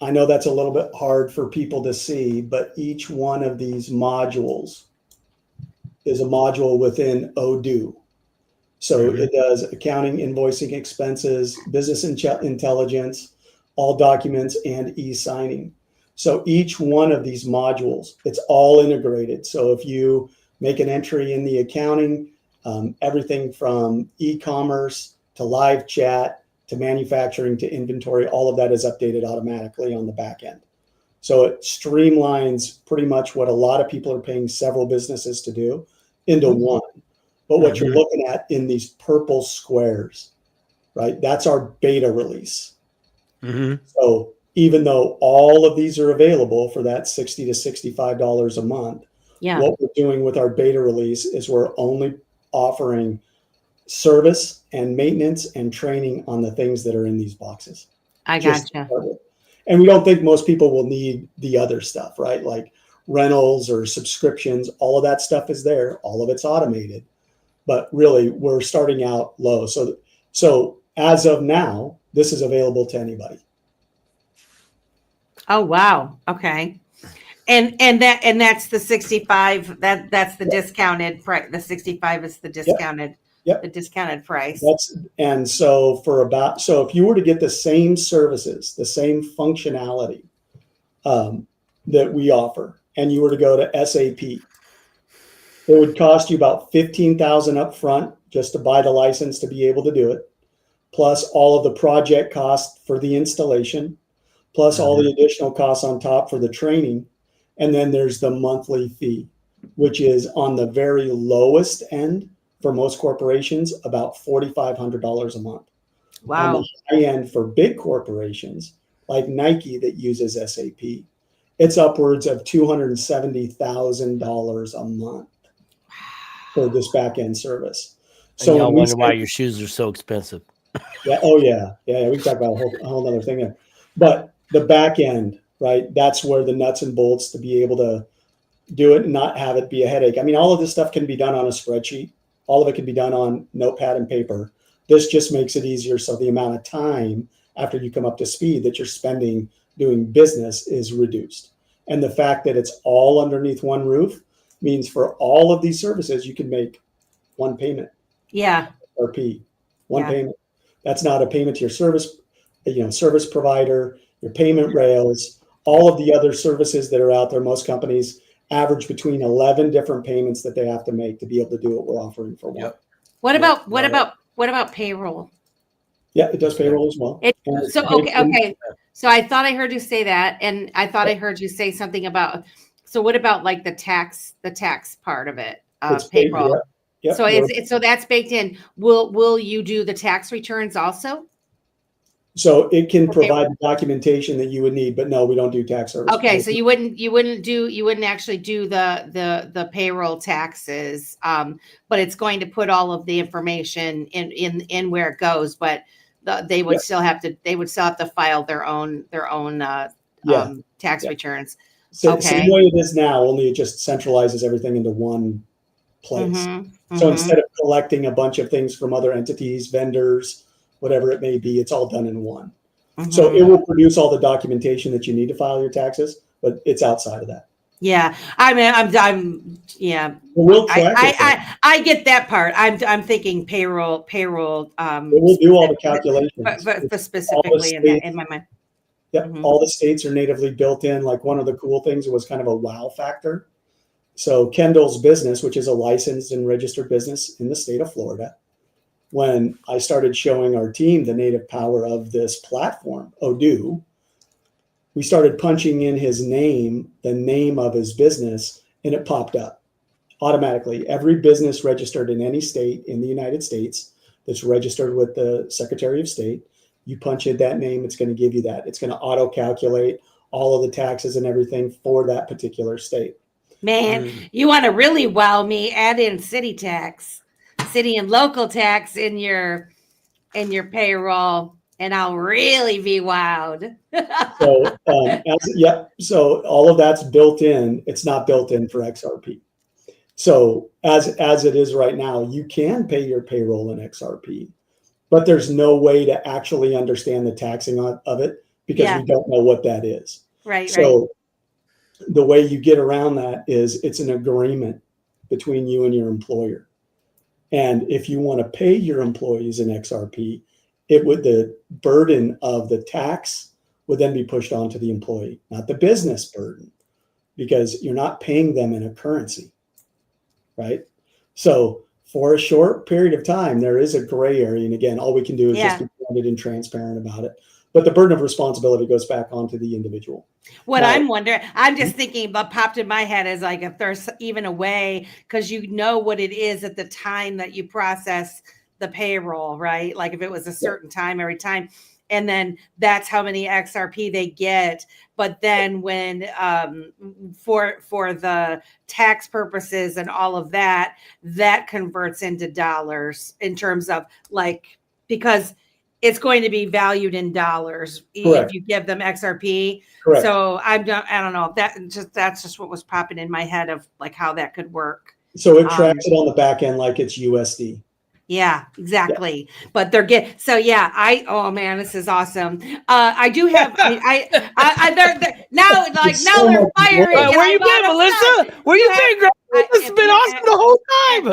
I know that's a little bit hard for people to see, but each one of these modules is a module within Odoo. So it does accounting, invoicing, expenses, business intelligence, all documents, and e-signing. So each one of these modules, it's all integrated. So if you make an entry in the accounting, everything from e-commerce to live chat to manufacturing to inventory, all of that is updated automatically on the back end. So it streamlines pretty much what a lot of people are paying several businesses to do into one. But what you're looking at in these purple squares, right? That's our beta release. So even though all of these are available for that $60 to $65 a month, what we're doing with our beta release is we're only offering service and maintenance and training on the things that are in these boxes. I gotcha. And we don't think most people will need the other stuff, right? Like rentals or subscriptions, all of that stuff is there. All of it's automated. But really, we're starting out low. So as of now, this is available to anybody. Oh, wow. Okay. And that's the 65. That's the discounted price. The 65 is the discounted. The discounted price. So if you were to get the same services, the same functionality that we offer, and you were to go to SAP, it would cost you about $15,000 up front just to buy the license to be able to do it, plus all of the project costs for the installation, plus all the additional costs on top for the training. And then there's the monthly fee, which is on the very lowest end for most corporations, about $4,500 a month. Wow. On the high end for big corporations like Nike that uses SAP, it's upwards of $270,000 a month for this back end service. So I wonder why your shoes are so expensive. Yeah. Oh yeah. Yeah. We can talk about a whole other thing there. But the back end, right? That's where the nuts and bolts to be able to do it and not have it be a headache. I mean, all of this stuff can be done on a spreadsheet. All of it can be done on notepad and paper. This just makes it easier. So the amount of time after you come up to speed that you're spending doing business is reduced. And the fact that it's all underneath one roof means for all of these services, you can make one payment. Yeah. RP, one payment. That's not a payment to your service provider, your payment rails, all of the other services that are out there. Most companies average between 11 different payments that they have to make to be able to do what we're offering for one. What about payroll? Yeah, it does payroll as well. Okay. So I thought I heard you say that, and I thought I heard you say something about. So what about like the tax part of it? Payroll. Yeah. So that's baked in. Will you do the tax returns also? So it can provide the documentation that you would need, but no, we don't do tax service. Okay, so you wouldn't actually do the payroll taxes, but it's going to put all of the information in where it goes, but they would still have to file their own tax returns. So same way it is now, only it just centralizes everything into one place. So instead of collecting a bunch of things from other entities, vendors, whatever it may be, it's all done in one. So it will produce all the documentation that you need to file your taxes, but it's outside of that. Yeah, I mean, yeah. We'll track I get that part. I'm thinking payroll. We'll do all the calculations, but specifically in my mind. Yep, all the states are natively built in. Like one of the cool things was kind of a wow factor. So Kendall's business, which is a licensed and registered business in the state of Florida, when I started showing our team the native power of this platform, Odoo, we started punching in his name, the name of his business, and it popped up automatically. Every business registered in any state in the United States that's registered with the Secretary of State, you punch in that name, it's going to give you that. It's going to auto-calculate all of the taxes and everything for that particular state. Man, you want to really wow me, add in city and local tax in your payroll. And I'll really be wowed. So all of that's built in. It's not built in for XRP. So as it is right now, you can pay your payroll in XRP, but there's no way to actually understand the taxing of it because we don't know what that is. Right. So the way you get around that is it's an agreement between you and your employer. And if you want to pay your employees in XRP, the burden of the tax would then be pushed onto the employee, not the business burden, because you're not paying them in a currency, right? So for a short period of time, there is a gray area. And again, all we can do is just be candid and transparent about it. But the burden of responsibility goes back onto the individual. What I'm wondering, I'm just thinking, but popped in my head is like if there's even a way, because you know what it is at the time that you process the payroll, right? Like if it was a certain time every time, and then that's how many XRP they get. But then when for the tax purposes and all of that, that converts into dollars in terms of like, because it's going to be valued in dollars if you give them XRP. Correct. So I don't know. That's just what was popping in my head of like how that could work. So it tracks it on the back end like it's USD. Yeah, exactly. Yeah. But they're oh man, this is awesome. I do have they're now they're firing. Where you been, Melissa? Where you been, girl? This has been awesome the whole time.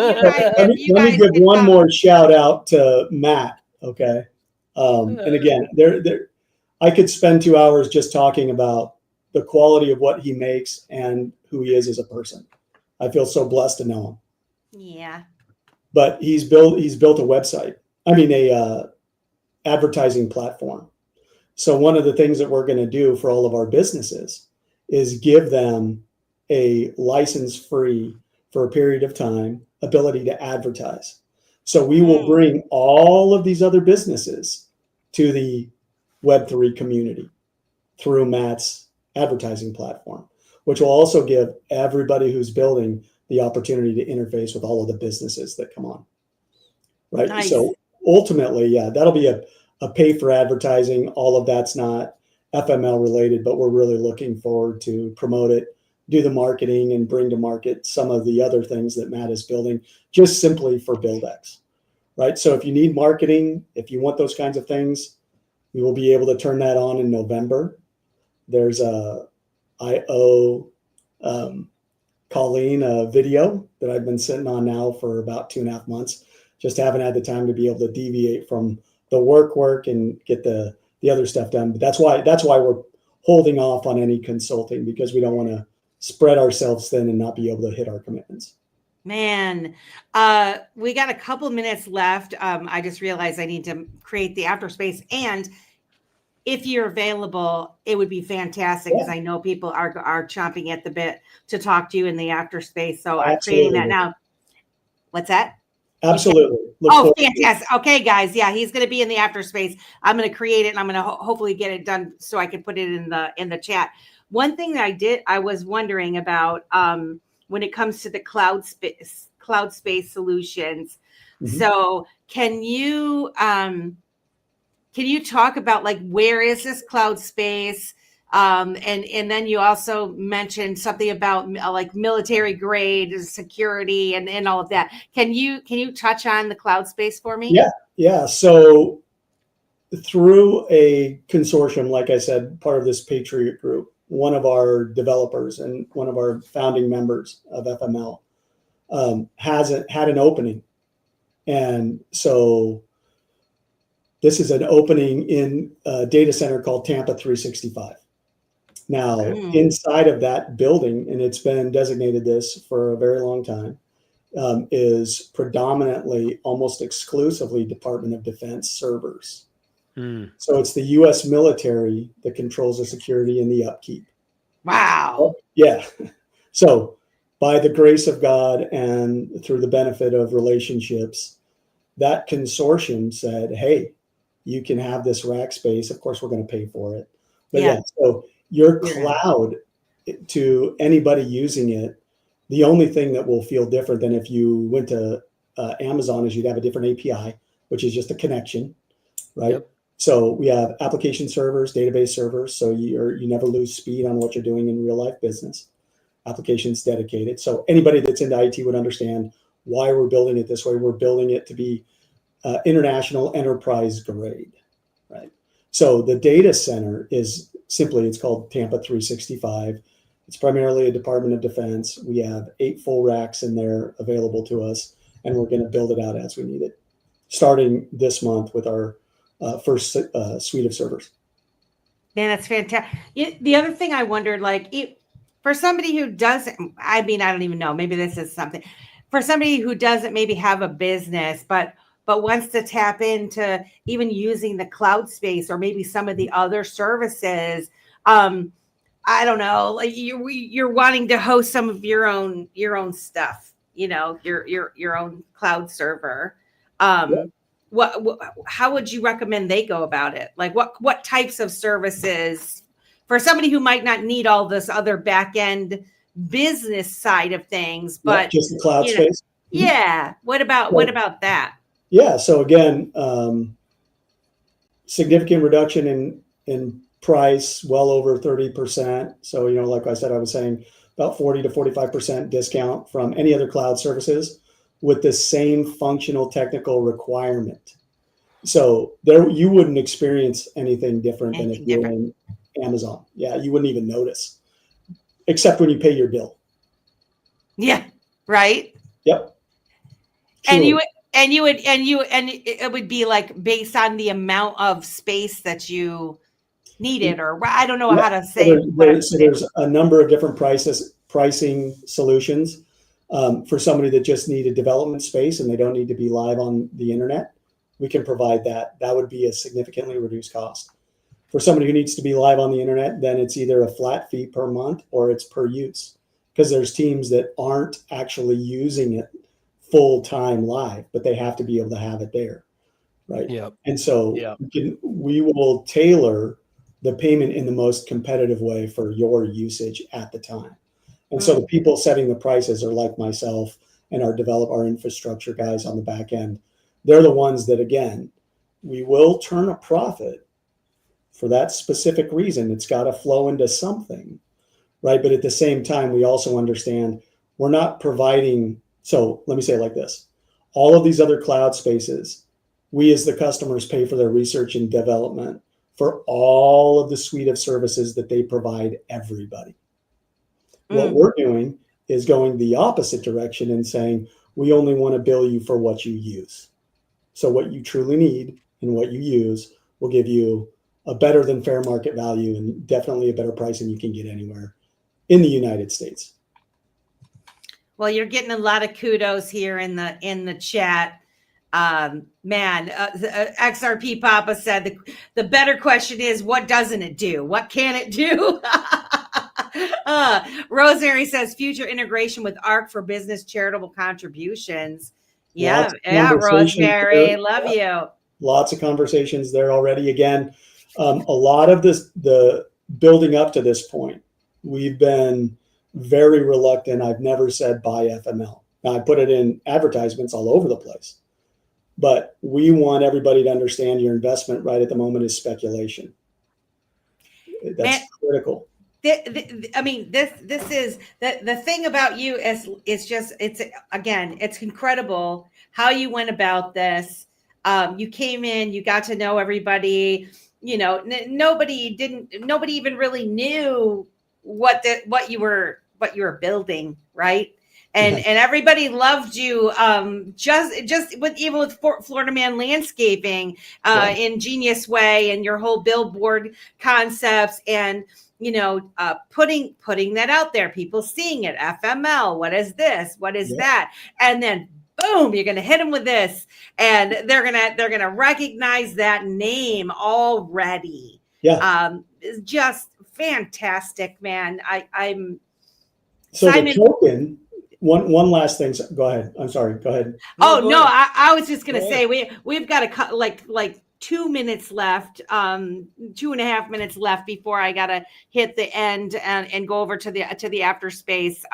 Let me give one more shout out to Matt. Okay. And again, I could spend 2 hours just talking about the quality of what he makes and who he is as a person. I feel so blessed to know him. Yeah. But he's built a website. I mean, a advertising platform. So one of the things that we're going to do for all of our businesses is give them a license-free for a period of time ability to advertise. So we will bring all of these other businesses to the Web3 community through Matt's advertising platform, which will also give everybody who's building the opportunity to interface with all of the businesses that come on. Right. Nice. So ultimately, that'll be a pay for advertising. All of that's not FML related, but we're really looking forward to promote it, do the marketing, and bring to market some of the other things that Matt is building just simply for BuildX. Right. So if you need marketing, if you want those kinds of things, we will be able to turn that on in November. There's I owe Colleen a video that I've been sitting on now for about 2.5 months. Just haven't had the time to be able to deviate from the work and get the other stuff done. But that's why we're holding off on any consulting, because we don't want to spread ourselves thin and not be able to hit our commitments. Man, we got a couple minutes left. I just realized I need to create the after space, and if you're available, it would be fantastic because I know people are chomping at the bit to talk to you in the after space. So I'm creating that now. What's that? Absolutely. Fantastic. Okay, guys. Yeah, he's going to be in the after space. I'm going to create it, and I'm going to hopefully get it done so I can put it in the chat. One thing that I was wondering about when it comes to the cloud space solutions. Mm-hmm. So can you talk about like where is this cloud space? And then you also mentioned something about like military grade security and all of that. Can you touch on the cloud space for me? Yeah. So through a consortium, like I said, part of this Patriot group, one of our developers and one of our founding members of FML had an opening. And so this is an opening in a data center called Tampa 365. Now, inside of that building, and it's been designated this for a very long time, is predominantly, almost exclusively Department of Defense servers. So it's the U.S. military that controls the security and the upkeep. Wow. Yeah. So by the grace of God and through the benefit of relationships, that consortium said, hey, you can have this rack space. Of course, we're going to pay for it. But so your cloud, to anybody using it, the only thing that will feel different than if you went to Amazon is you'd have a different API, which is just a connection, right? Yep. So we have application servers, database servers. So you never lose speed on what you're doing in real life business. Applications dedicated. So anybody that's into IT would understand why we're building it this way. We're building it to be international enterprise grade, right? So the data center is simply, it's called Tampa 365. It's primarily a Department of Defense. We have 8 full racks in there available to us, and we're going to build it out as we need it, starting this month with our first suite of servers. Man, that's fantastic. The other thing I wondered, like, for somebody who doesn't, I mean, I don't even know, maybe this is something for somebody who doesn't maybe have a business, but wants to tap into even using the cloud space or maybe some of the other services. I don't know, like you're wanting to host some of your own stuff, you know, your own cloud server. How would you recommend they go about it? Like what types of services for somebody who might not need all this other back end business side of things, but just the cloud space. Yeah. What about that? Yeah. So again, significant reduction in price, well over 30%. So, you know, like I said, I was saying about 40 to 45% discount from any other cloud services with the same functional technical requirement. So there, you wouldn't experience anything different than if you're in Amazon. Yeah, you wouldn't even notice, except when you pay your bill. Yeah, right. Yep. Truly. And it would be like based on the amount of space that you needed, or I don't know how to say. So there's a number of different pricing solutions for somebody that just need a development space and they don't need to be live on the internet. We can provide that. That would be a significantly reduced cost. For somebody who needs to be live on the internet, then it's either a flat fee per month or it's per use, because there's teams that aren't actually using it full time live, but they have to be able to have it there, right? Yeah. And so we will tailor the payment in the most competitive way for your usage at the time. And so the people setting the prices are like myself and our infrastructure guys on the back end. They're the ones that, again, we will turn a profit for that specific reason. It's got to flow into something, right? But at the same time, we also understand we're not providing. So let me say it like this. All of these other cloud spaces, we as the customers pay for their research and development for all of the suite of services that they provide everybody. What we're doing is going the opposite direction and saying, we only want to bill you for what you use. So what you truly need and what you use will give you a better than fair market value and definitely a better price than you can get anywhere in the United States. Well, you're getting a lot of kudos here in the chat. XRP Papa said the better question is, what doesn't it do? What can it do? Rosemary says future integration with ARC for business charitable contributions. Yeah, Rosemary, love you. Lots of conversations there already. Again, a lot of the building up to this point, we've been very reluctant. I've never said buy FML. Now I put it in advertisements all over the place, but we want everybody to understand your investment right at the moment is speculation. That's critical. I mean, this is the thing about you is just, it's incredible how you went about this. You came in, you got to know everybody, you know, nobody even really knew what you were building. Right. And everybody loved you, just with Florida Man Landscaping, in Genius Way and your whole billboard concepts and, you know, putting that out there, people seeing it. FML, what is this? What is that? And then boom, you're going to hit them with this, and they're going to recognize that name already. Yeah. It's just fantastic, man. I'm so Simon, the token. One last thing. Go ahead. I'm sorry. Go ahead. I was just going to say we've got to cut like 2 minutes left, 2.5 minutes left before I got to hit the end and go over to the after space.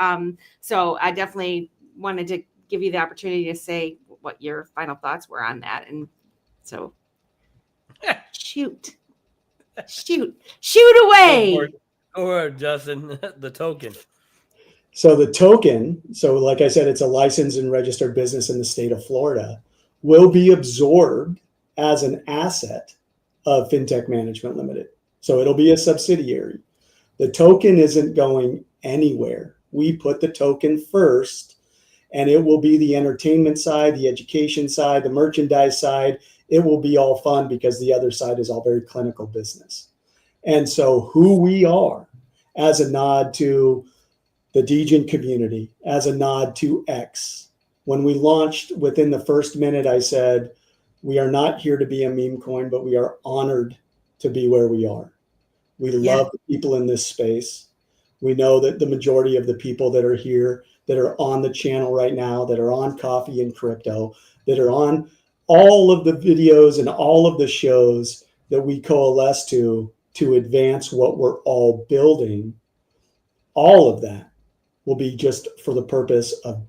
So I definitely wanted to give you the opportunity to say what your final thoughts were on that. And so Shoot away. Or Justin, the token. So the token, so like I said, it's a licensed and registered business in the state of Florida, will be absorbed as an asset of Fintech Management Limited. So it'll be a subsidiary. The token isn't going anywhere. We put the token first, and it will be the entertainment side, the education side, the merchandise side. It will be all fun because the other side is all very clinical business. And so who we are, as a nod to the Degen community, as a nod to X. When we launched, within the first minute, I said, we are not here to be a meme coin, but we are honored to be where we are. We love the people in this space. We know that the majority of the people that are here, that are on the channel right now, that are on Coffee and Crypto, that are on all of the videos and all of the shows that we coalesce to advance what we're all building, all of that will be just for the purpose of,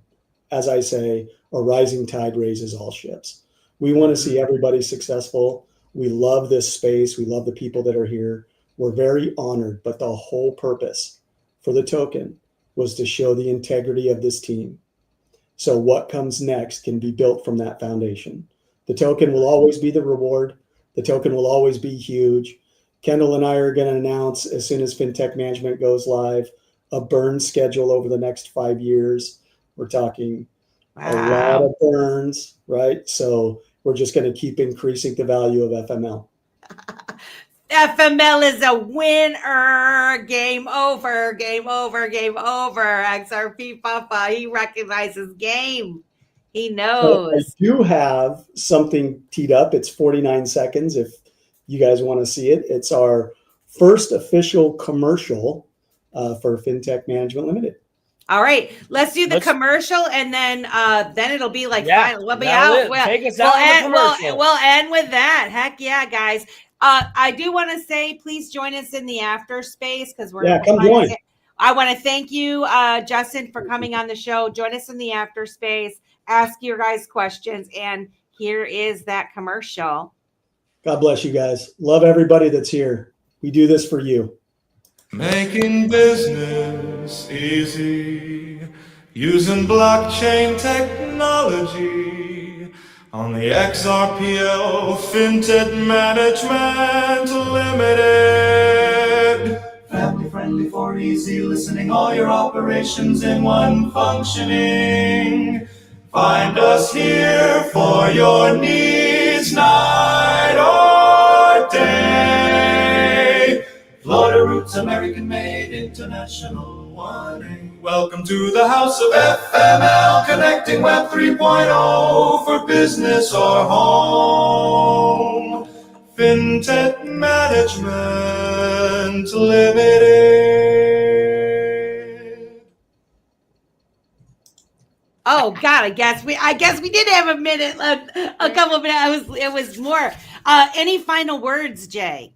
as I say, a rising tide raises all ships. We want to see everybody successful. We love this space. We love the people that are here. We're very honored, but the whole purpose for the token was to show the integrity of this team. So what comes next can be built from that foundation. The token will always be the reward. The token will always be huge. Kendall and I are going to announce, as soon as Fintech Management goes live, a burn schedule over the next 5 years. We're talking a lot of burns, right? So we're just going to keep increasing the value of FML. FML is a winner. Game over, game over, game over. XRP Papa, he recognizes game. He knows. So I do have something teed up. It's 49 seconds if you guys want to see it. It's our first official commercial for Fintech Management Limited. All right, let's do the commercial, and then it'll be like final. We'll be out. Take us out with the commercial. We'll end with that. Heck yeah, guys. I do want to say, please join us in the after space because we're come join. I want to thank you, Justin, for coming on the show. Join us in the after space. Ask your guys questions, and here is that commercial. God bless you guys. Love everybody that's here. We do this for you. Making business easy using blockchain technology on the XRPL Fintech Management Limited. Family friendly for easy listening, all your operations in one functioning. Find us here for your needs night or day. Florida roots, American made, international one. Welcome to the house of FML, connecting Web 3.0 for business or home. Fintech Management Limited. Oh God, I guess we did have a minute, a couple of minutes. It was more. Any final words, Jay?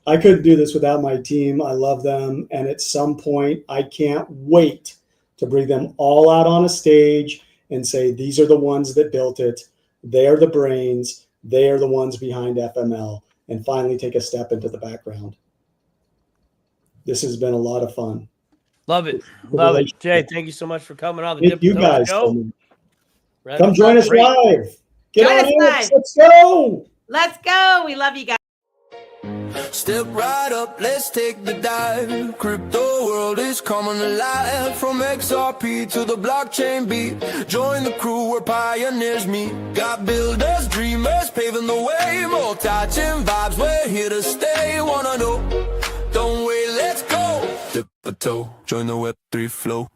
I couldn't do this without my team. I love them. And at some point, I can't wait to bring them all out on a stage and say, these are the ones that built it. They are the brains. They are the ones behind FML, and finally take a step into the background. This has been a lot of fun. Love it. Love it. Jay, thank you so much for coming on the Thank you guys. show. Come join us live. Join us live. Let's go. Let's go. We love you guys. Step right up, let's take the dive. Crypto world is coming alive. From XRP to the blockchain beat. Join the crew where pioneers meet. Got builders, dreamers paving the way. Multi-chain vibes, we're here to stay. Wanna know? Don't wait, let's go. Dip a toe, join the Web3 flow.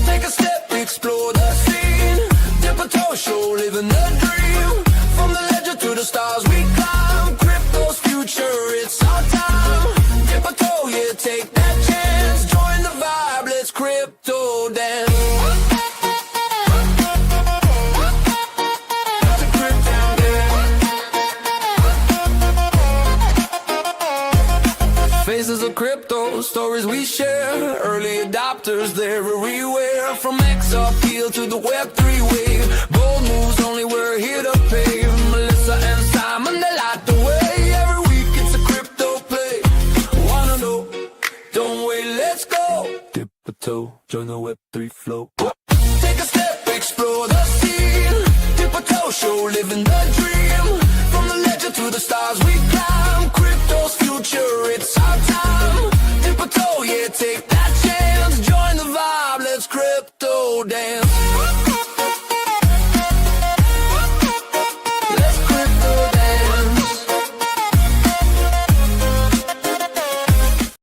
Take a step, explore the scene. Dip a toe, show, living the dream. From the ledger to the stars we climb. Crypto's future, it's our time. Dip a toe, yeah, take that chance. Join the vibe, let's crypto dance. Faces of crypto, stories we share. Early adopters, they're everywhere. From XRPL to the Web3 wave. Bold moves, only we're here to pave. Melissa and Simon, they light the way. Everywhere crypto, join the Web3 flow. Take a step, explore the scene. Dip a toe, show, living the dream. From the ledger to the stars we climb. Crypto's future, it's our time. Dip a toe, yeah, take that chance. Join the vibe, let's crypto dance.